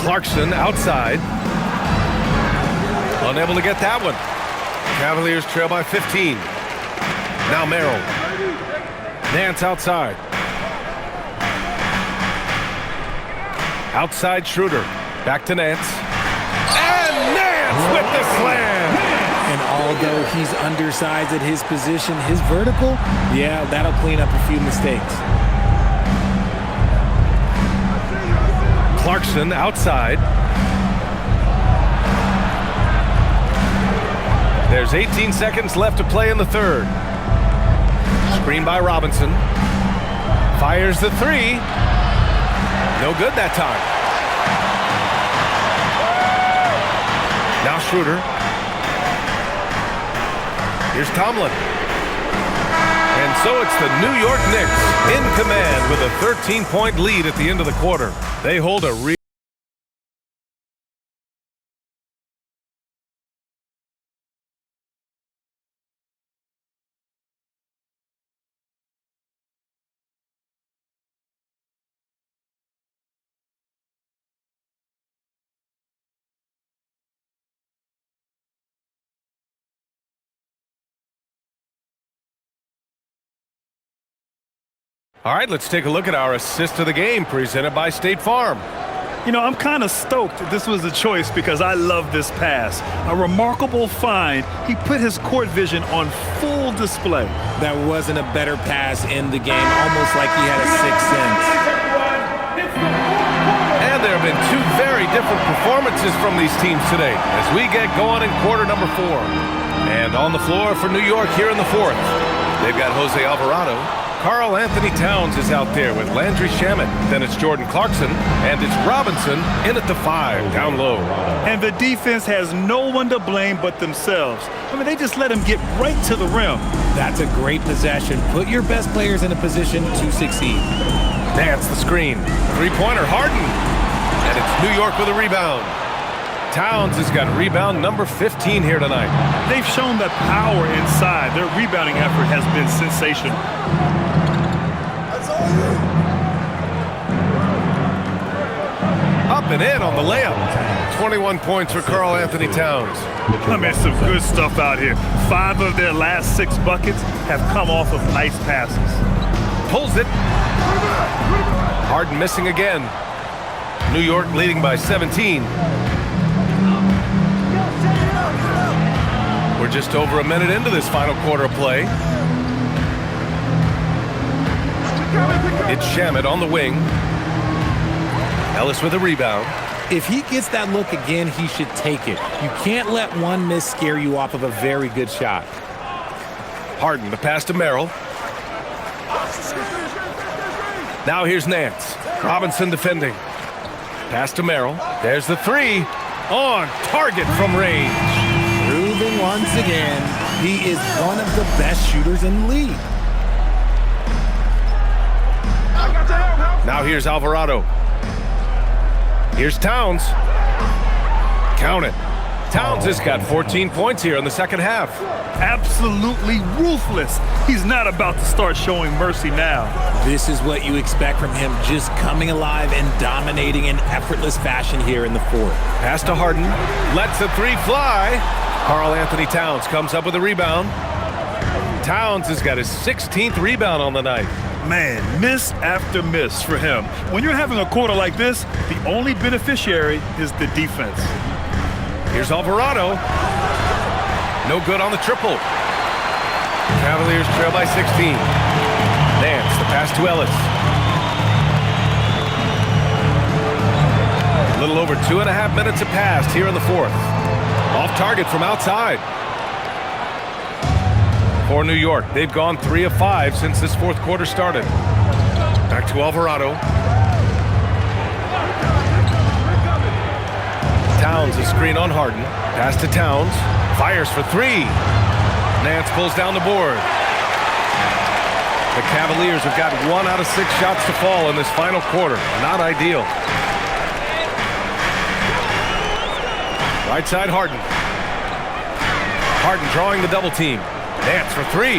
Speaker 5: Clarkson outside. Unable to get that one. Cavaliers trail by 15. Now Merrill. Nance outside.
Speaker 3: Outside Schroeder. Back to Nance. And Nance with the slam.
Speaker 2: And although he's undersized at his position, his vertical, yeah, that'll clean up a few mistakes.
Speaker 3: Clarkson outside. There's 18 seconds left to play in the third. Screen by Robinson. Fires the three. No good that time. Now Schroeder. Here's Tomlin. And so it's the New York Knicks in command with a 13-point lead at the end of the quarter. They hold a All right, let's take a look at our assist of the game presented by State Farm.
Speaker 1: You know, I'm kind of stoked this was a choice because I love this pass. A remarkable find. He put his court vision on full display.
Speaker 2: That wasn't a better pass in the game, almost like he had a sixth sense.
Speaker 3: And there have been two very different performances from these teams today as we get going in quarter number 4. And on the floor for New York here in the fourth, they've got Jose Alvarado. Karl Anthony Towns is out there with Landry Shamet. Then it's Jordan Clarkson, and it's Robinson in at the 5, down low.
Speaker 1: And the defense has no one to blame but themselves. I mean, they just let him get right to the rim.
Speaker 2: That's a great possession. Put your best players in a position to succeed.
Speaker 3: Nance the screen. Three-pointer, Harden. And it's New York with a rebound. Towns has got rebound number 15 here tonight.
Speaker 1: They've shown the power inside. Their rebounding effort has been sensational.
Speaker 3: Up and in on the layup. 21 points for Karl Anthony Towns.
Speaker 1: I mean, some good stuff out here. 5 of their last 6 buckets have come off of nice passes.
Speaker 3: Pulls it. Harden missing again. New York leading by 17. We're just over a minute into this final quarter of play. It's Shamet on the wing. Ellis with a rebound.
Speaker 2: If he gets that look again, he should take it. You can't let one miss scare you off of a very good shot.
Speaker 3: Harden, the pass to Merrill. Now here's Nance. Robinson defending. Pass to Merrill. There's the 3. On target from range.
Speaker 2: Proving once again, he is one of the best shooters in the league.
Speaker 3: Now here's Alvarado. Here's Towns. Count it. Towns has got 14 points here in the second half.
Speaker 1: Absolutely ruthless. He's not about to start showing mercy now.
Speaker 2: This is what you expect from him, just coming alive and dominating in effortless fashion here in the fourth.
Speaker 3: Pass to Harden. Lets the 3 fly. Karl Anthony Towns comes up with a rebound. Towns has got his 16th rebound on the night.
Speaker 1: Man, miss after miss for him. When you're having a quarter like this, the only beneficiary is the defense.
Speaker 3: Here's Alvarado. No good on the triple. Cavaliers trail by 16. Nance, the pass to Ellis. A little over 2.5 minutes have passed here in the fourth. Off target from outside. For New York, they've gone 3 of 5 since this fourth quarter started. Back to Alvarado. Towns, a screen on Harden. Pass to Towns. Fires for 3. Nance pulls down the board. The Cavaliers have got 1 out of 6 shots to fall in this final quarter. Not ideal. Right side, Harden. Harden drawing the double team. Nance for 3.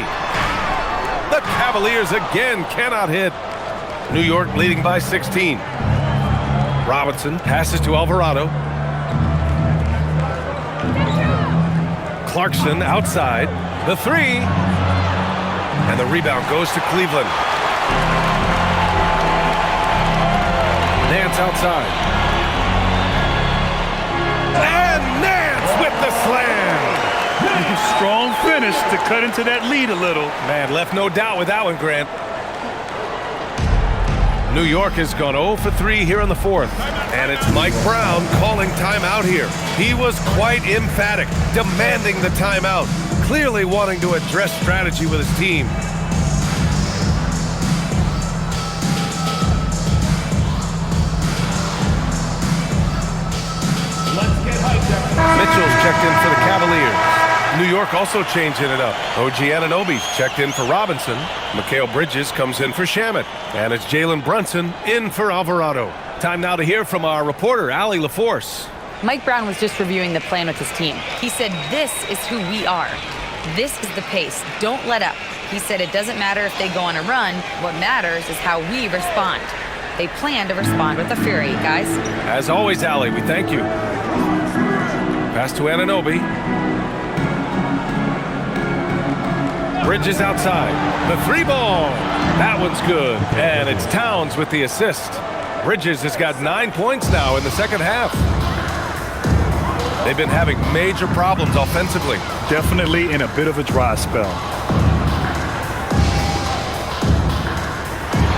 Speaker 3: The Cavaliers again cannot hit. New York leading by 16. Robinson passes to Alvarado. Clarkson outside. The 3. And the rebound goes to Cleveland. Nance outside. And Nance with the slam.
Speaker 1: Strong finish to cut into that lead a little.
Speaker 3: Man, left no doubt with that one, Grant. New York has gone 0 for 3 here in the fourth. And it's Mike Brown calling timeout here. He was quite emphatic, demanding the timeout, clearly wanting to address strategy with his team. Mitchell's checked in for the Cavaliers. New York also changing it up. OG Anunoby's checked in for Robinson. Mikal Bridges comes in for Shamet. And it's Jalen Brunson in for Alvarado. Time now to hear from our reporter, Allie LaForce.
Speaker 4: Mike Brown was just reviewing the plan with his team. He said, this is who we are. This is the pace. Don't let up. He said it doesn't matter if they go on a run. What matters is how we respond. They plan to respond with a fury, guys.
Speaker 3: As always, Allie, we thank you. Pass to Anunoby. Bridges outside. The 3-ball. That one's good. And it's Towns with the assist. Bridges has got 9 points now in the second half. They've been having major problems offensively.
Speaker 1: Definitely in a bit of a dry spell.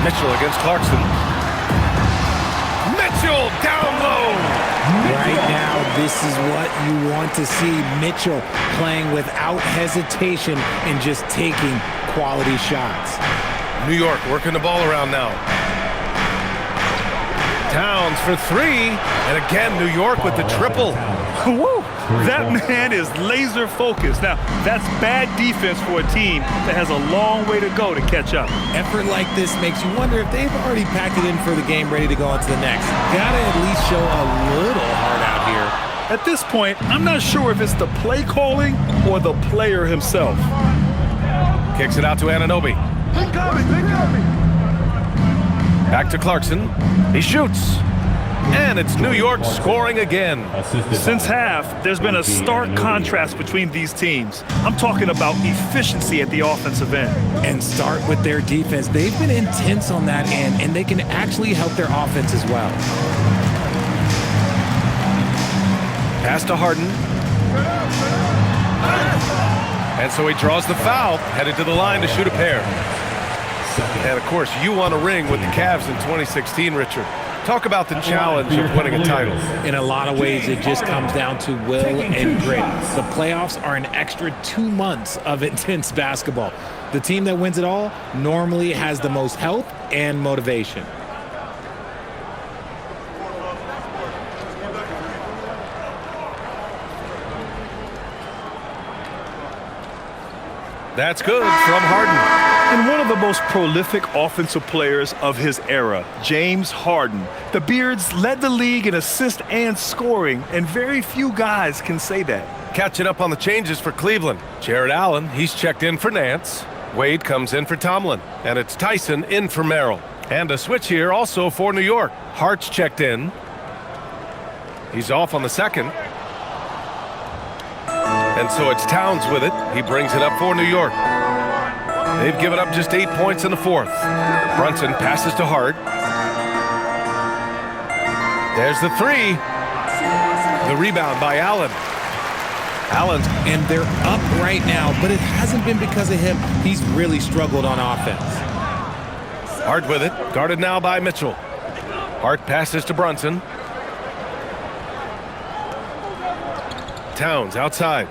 Speaker 3: Mitchell against Clarkson. Mitchell down low.
Speaker 2: Right now, this is what you want to see. Mitchell playing without hesitation and just taking quality shots.
Speaker 3: New York working the ball around now. Towns for 3. And again, New York with the triple.
Speaker 1: Woo! That man is laser focused. Now, that's bad defense for a team that has a long way to go to catch up.
Speaker 2: Effort like this makes you wonder if they've already packed it in for the game, ready to go on to the next. Gotta at least show a little heart out here.
Speaker 1: At this point, I'm not sure if it's the play calling or the player himself.
Speaker 3: Kicks it out to Anunoby. Back to Clarkson. He shoots. And it's New York scoring again.
Speaker 1: Since half, there's been a stark contrast between these teams. I'm talking about efficiency at the offensive end.
Speaker 2: And start with their defense. They've been intense on that end, and they can actually help their offense as well.
Speaker 3: Pass to Harden. And so he draws the foul, headed to the line to shoot a pair. And of course, you won a ring with the Cavs in 2016, Richard. Talk about the challenge of winning a title.
Speaker 2: In a lot of ways, it just comes down to will and grit. The playoffs are an extra 2 months of intense basketball. The team that wins it all normally has the most health and motivation.
Speaker 3: That's good from Harden.
Speaker 1: And one of the most prolific offensive players of his era, James Harden. The Beards led the league in assists and scoring, and very few guys can say that.
Speaker 3: Catching up on the changes for Cleveland. Jared Allen, he's checked in for Nance. Wade comes in for Tomlin. And it's Tyson in for Merrill. And a switch here also for New York. Hart's checked in. He's off on the second. And so it's Towns with it. He brings it up for New York. They've given up just 8 points in the fourth. Brunson passes to Hart. There's the 3. The rebound by Allen.
Speaker 2: Allen's, and they're up right now, but it hasn't been because of him. He's really struggled on offense.
Speaker 3: Hart with it, guarded now by Mitchell. Hart passes to Brunson. Towns outside.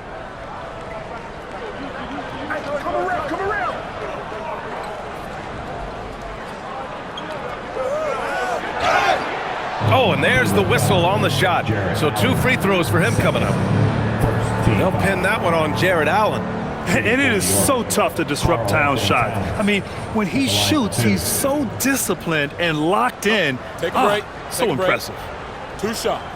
Speaker 3: Oh, and there's the whistle on the shot. So 2 free throws for him coming up. They'll pin that one on Jared Allen.
Speaker 1: And it is so tough to disrupt Towns' shot. I mean, when he shoots, he's so disciplined and locked in.
Speaker 7: Take a break.
Speaker 1: So impressive.
Speaker 7: 2 shots.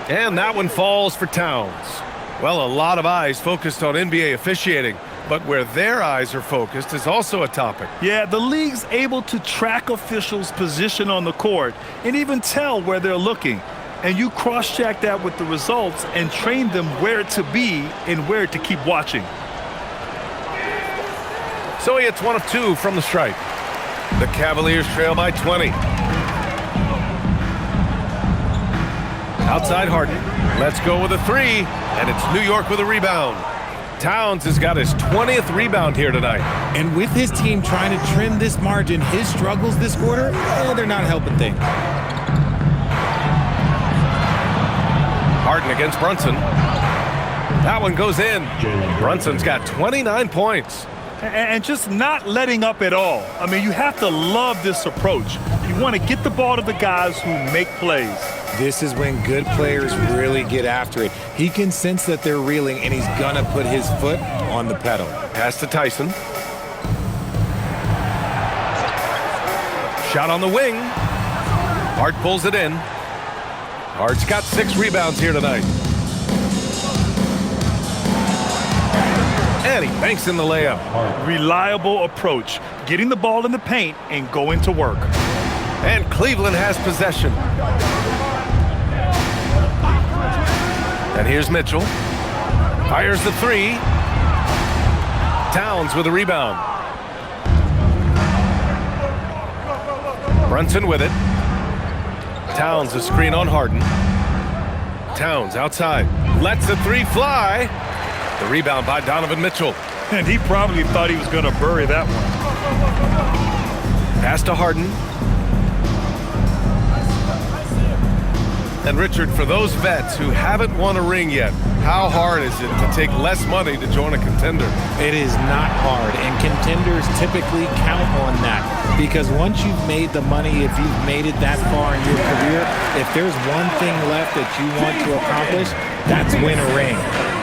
Speaker 3: And that one falls for Towns. Well, a lot of eyes focused on NBA officiating, but where their eyes are focused is also a topic.
Speaker 1: Yeah, the league's able to track officials' position on the court and even tell where they're looking. And you cross-check that with the results and train them where to be and where to keep watching.
Speaker 5: So he hits 1 of 2 from the stripe. The Cavaliers trail by 20. Outside Harden. Let's go with a 3. And it's New York with a rebound. Towns has got his 20th rebound here tonight.
Speaker 2: And with his team trying to trim this margin, his struggles this quarter, they're not helping things.
Speaker 5: Harden against Brunson. That one goes in. Brunson's got 29 points.
Speaker 1: And just not letting up at all. I mean, you have to love this approach. You want to get the ball to the guys who make plays.
Speaker 2: This is when good players really get after it. He can sense that they're reeling, and he's going to put his foot on the pedal.
Speaker 5: Pass to Tyson. Shot on the wing. Hart pulls it in. Hart's got 6 rebounds here tonight. And he banks in the layup.
Speaker 1: Reliable approach. Getting the ball in the paint and going to work.
Speaker 5: And Cleveland has possession. And here's Mitchell. Fires the 3. Towns with a rebound. Brunson with it. Towns a screen on Harden. Towns outside. Lets the 3 fly. The rebound by Donovan Mitchell.
Speaker 1: And he probably thought he was going to bury that one.
Speaker 5: Pass to Harden. And Richard, for those vets who haven't won a ring yet, how hard is it to take less money to join a contender?
Speaker 2: It is not hard, and contenders typically count on that. Because once you've made the money, if you've made it that far in your career, if there's one thing left that you want to accomplish, that's win a ring.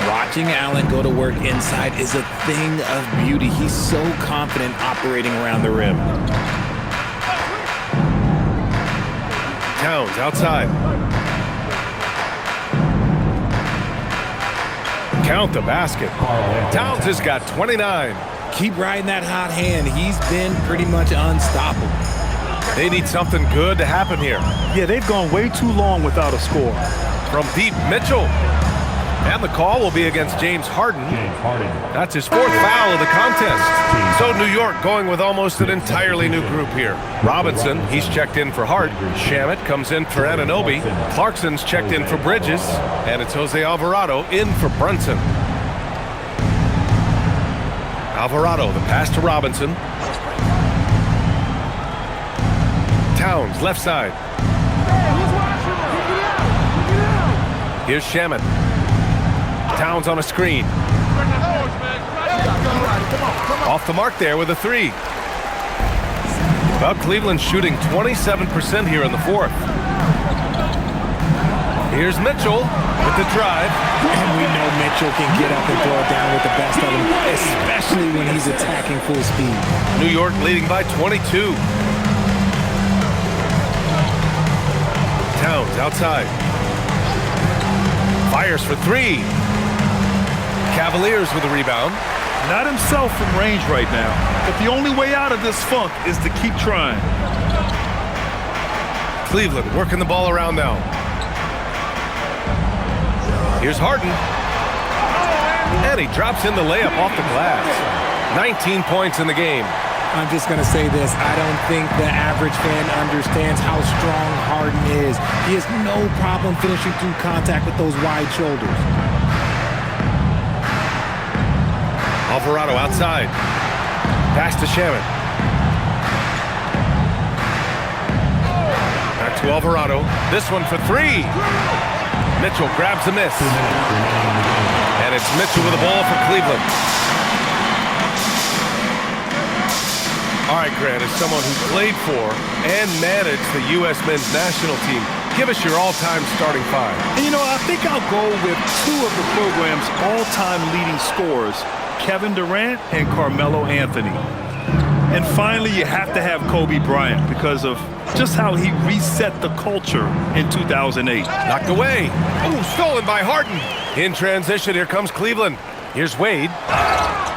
Speaker 2: Watching Allen go to work inside is a thing of beauty. He's so confident operating around the rim.
Speaker 5: Towns outside. Count the basket. Towns has got 29.
Speaker 2: Keep riding that hot hand. He's been pretty much unstoppable.
Speaker 5: They need something good to happen here.
Speaker 1: Yeah, they've gone way too long without a score.
Speaker 5: From deep, Mitchell. And the call will be against James Harden. That's his 4th foul of the contest. So New York going with almost an entirely new group here. Robinson, he's checked in for Hart. Shamet comes in for Anunoby. Clarkson's checked in for Bridges. And it's Jose Alvarado in for Brunson. Alvarado, the pass to Robinson. Towns, left side. Here's Shamet. Towns on a screen. Off the mark there with a 3. Well, Cleveland's shooting 27% here in the 4th. Here's Mitchell with the drive.
Speaker 2: And we know Mitchell can get up and throw it down with the best of them, especially when he's attacking full speed.
Speaker 5: New York leading by 22. Towns outside. Fires for 3. Cavaliers with a rebound.
Speaker 1: Not himself from range right now, but the only way out of this funk is to keep trying.
Speaker 5: Cleveland working the ball around now. Here's Harden. And he drops in the layup off the glass. 19 points in the game.
Speaker 2: I'm just going to say this. I don't think the average fan understands how strong Harden is. He has no problem finishing through contact with those wide shoulders.
Speaker 5: Alvarado outside. Pass to Shamet. Back to Alvarado. This one for 3. Mitchell grabs a miss. And it's Mitchell with the ball for Cleveland. All right, Grant, as someone who played for and managed the U.S. men's national team, give us your all-time starting 5.
Speaker 1: And, I think I'll go with 2 of the program's all-time leading scorers, Kevin Durant and Carmelo Anthony. And finally, you have to have Kobe Bryant because of just how he reset the culture in 2008.
Speaker 5: Knocked away. Oh, stolen by Harden. In transition, here comes Cleveland. Here's Wade.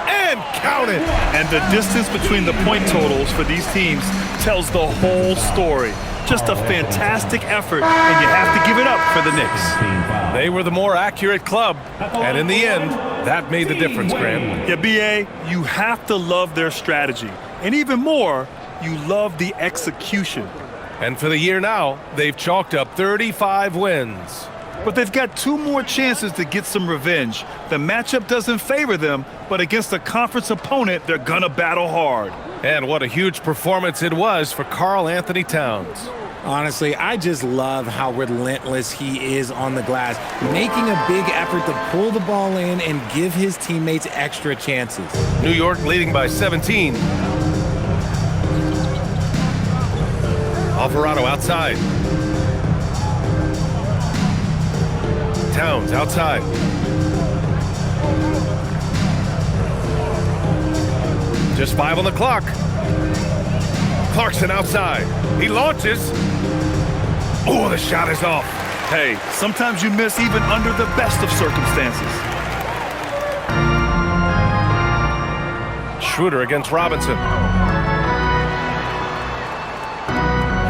Speaker 5: And counted.
Speaker 1: And the distance between the point totals for these teams tells the whole story. Just a fantastic effort, and you have to give it up for the Knicks.
Speaker 3: They were the more accurate club, and in the end, that made the difference, Graham.
Speaker 1: Yeah, B.A., you have to love their strategy. And even more, you love the execution.
Speaker 3: And for the year now, they've chalked up 35 wins.
Speaker 1: But they've got 2 more chances to get some revenge. The matchup doesn't favor them, but against a conference opponent, they're gonna battle hard.
Speaker 3: And what a huge performance it was for Karl Anthony Towns.
Speaker 2: Honestly, I just love how relentless he is on the glass, making a big effort to pull the ball in and give his teammates extra chances.
Speaker 3: New York leading by 17. Alvarado outside. Towns outside. Just 5 on the clock. Clarkson outside. He launches. Oh, the shot is off.
Speaker 1: Hey, sometimes you miss even under the best of circumstances.
Speaker 3: Schroeder against Robinson.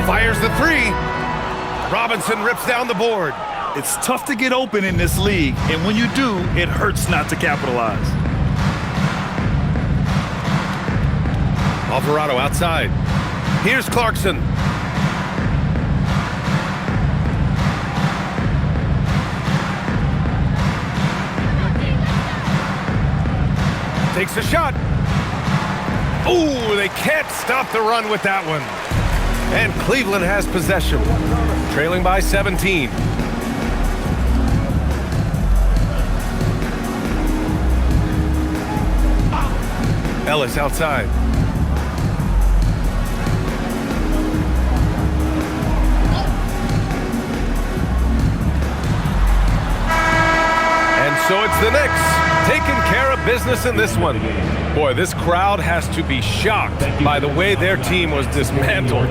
Speaker 3: Fires the 3. Robinson rips down the board.
Speaker 1: It's tough to get open in this league, and when you do, it hurts not to capitalize.
Speaker 3: Alvarado outside. Here's Clarkson. Takes a shot. Ooh, they can't stop the run with that one. And Cleveland has possession, trailing by 17. Ellis outside. And so it's the Knicks taking care of business in this one. Boy, this crowd has to be shocked by the way their team was dismantled.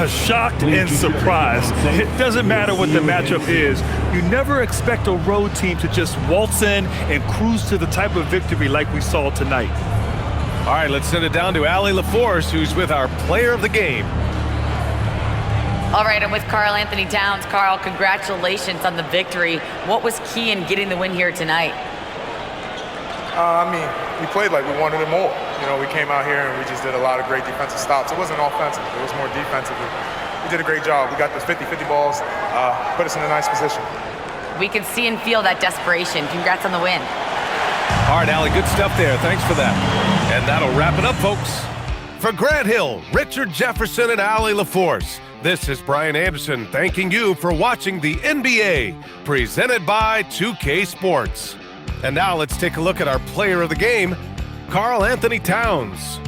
Speaker 1: Shocked and surprised. It doesn't matter what the matchup is. You never expect a road team to just waltz in and cruise to the type of victory like we saw tonight.
Speaker 3: All right, let's send it down to Allie LaForce, who's with our player of the game.
Speaker 4: All right, I'm with Karl Anthony Towns. Karl, congratulations on the victory. What was key in getting the win here tonight?
Speaker 12: We played like we wanted it more. You know, we came out here and we just did a lot of great defensive stops. It wasn't offensive. It was more defensive. We did a great job. We got those 50-50 balls, put us in a nice position.
Speaker 4: We can see and feel that desperation. Congrats on the win.
Speaker 3: All right, Allie, good stuff there. Thanks for that. And that'll wrap it up, folks. For Grant Hill, Richard Jefferson, and Allie LaForce, this is Brian Anderson thanking you for watching the NBA, presented by 2K Sports. And now let's take a look at our player of the game, Karl Anthony Towns.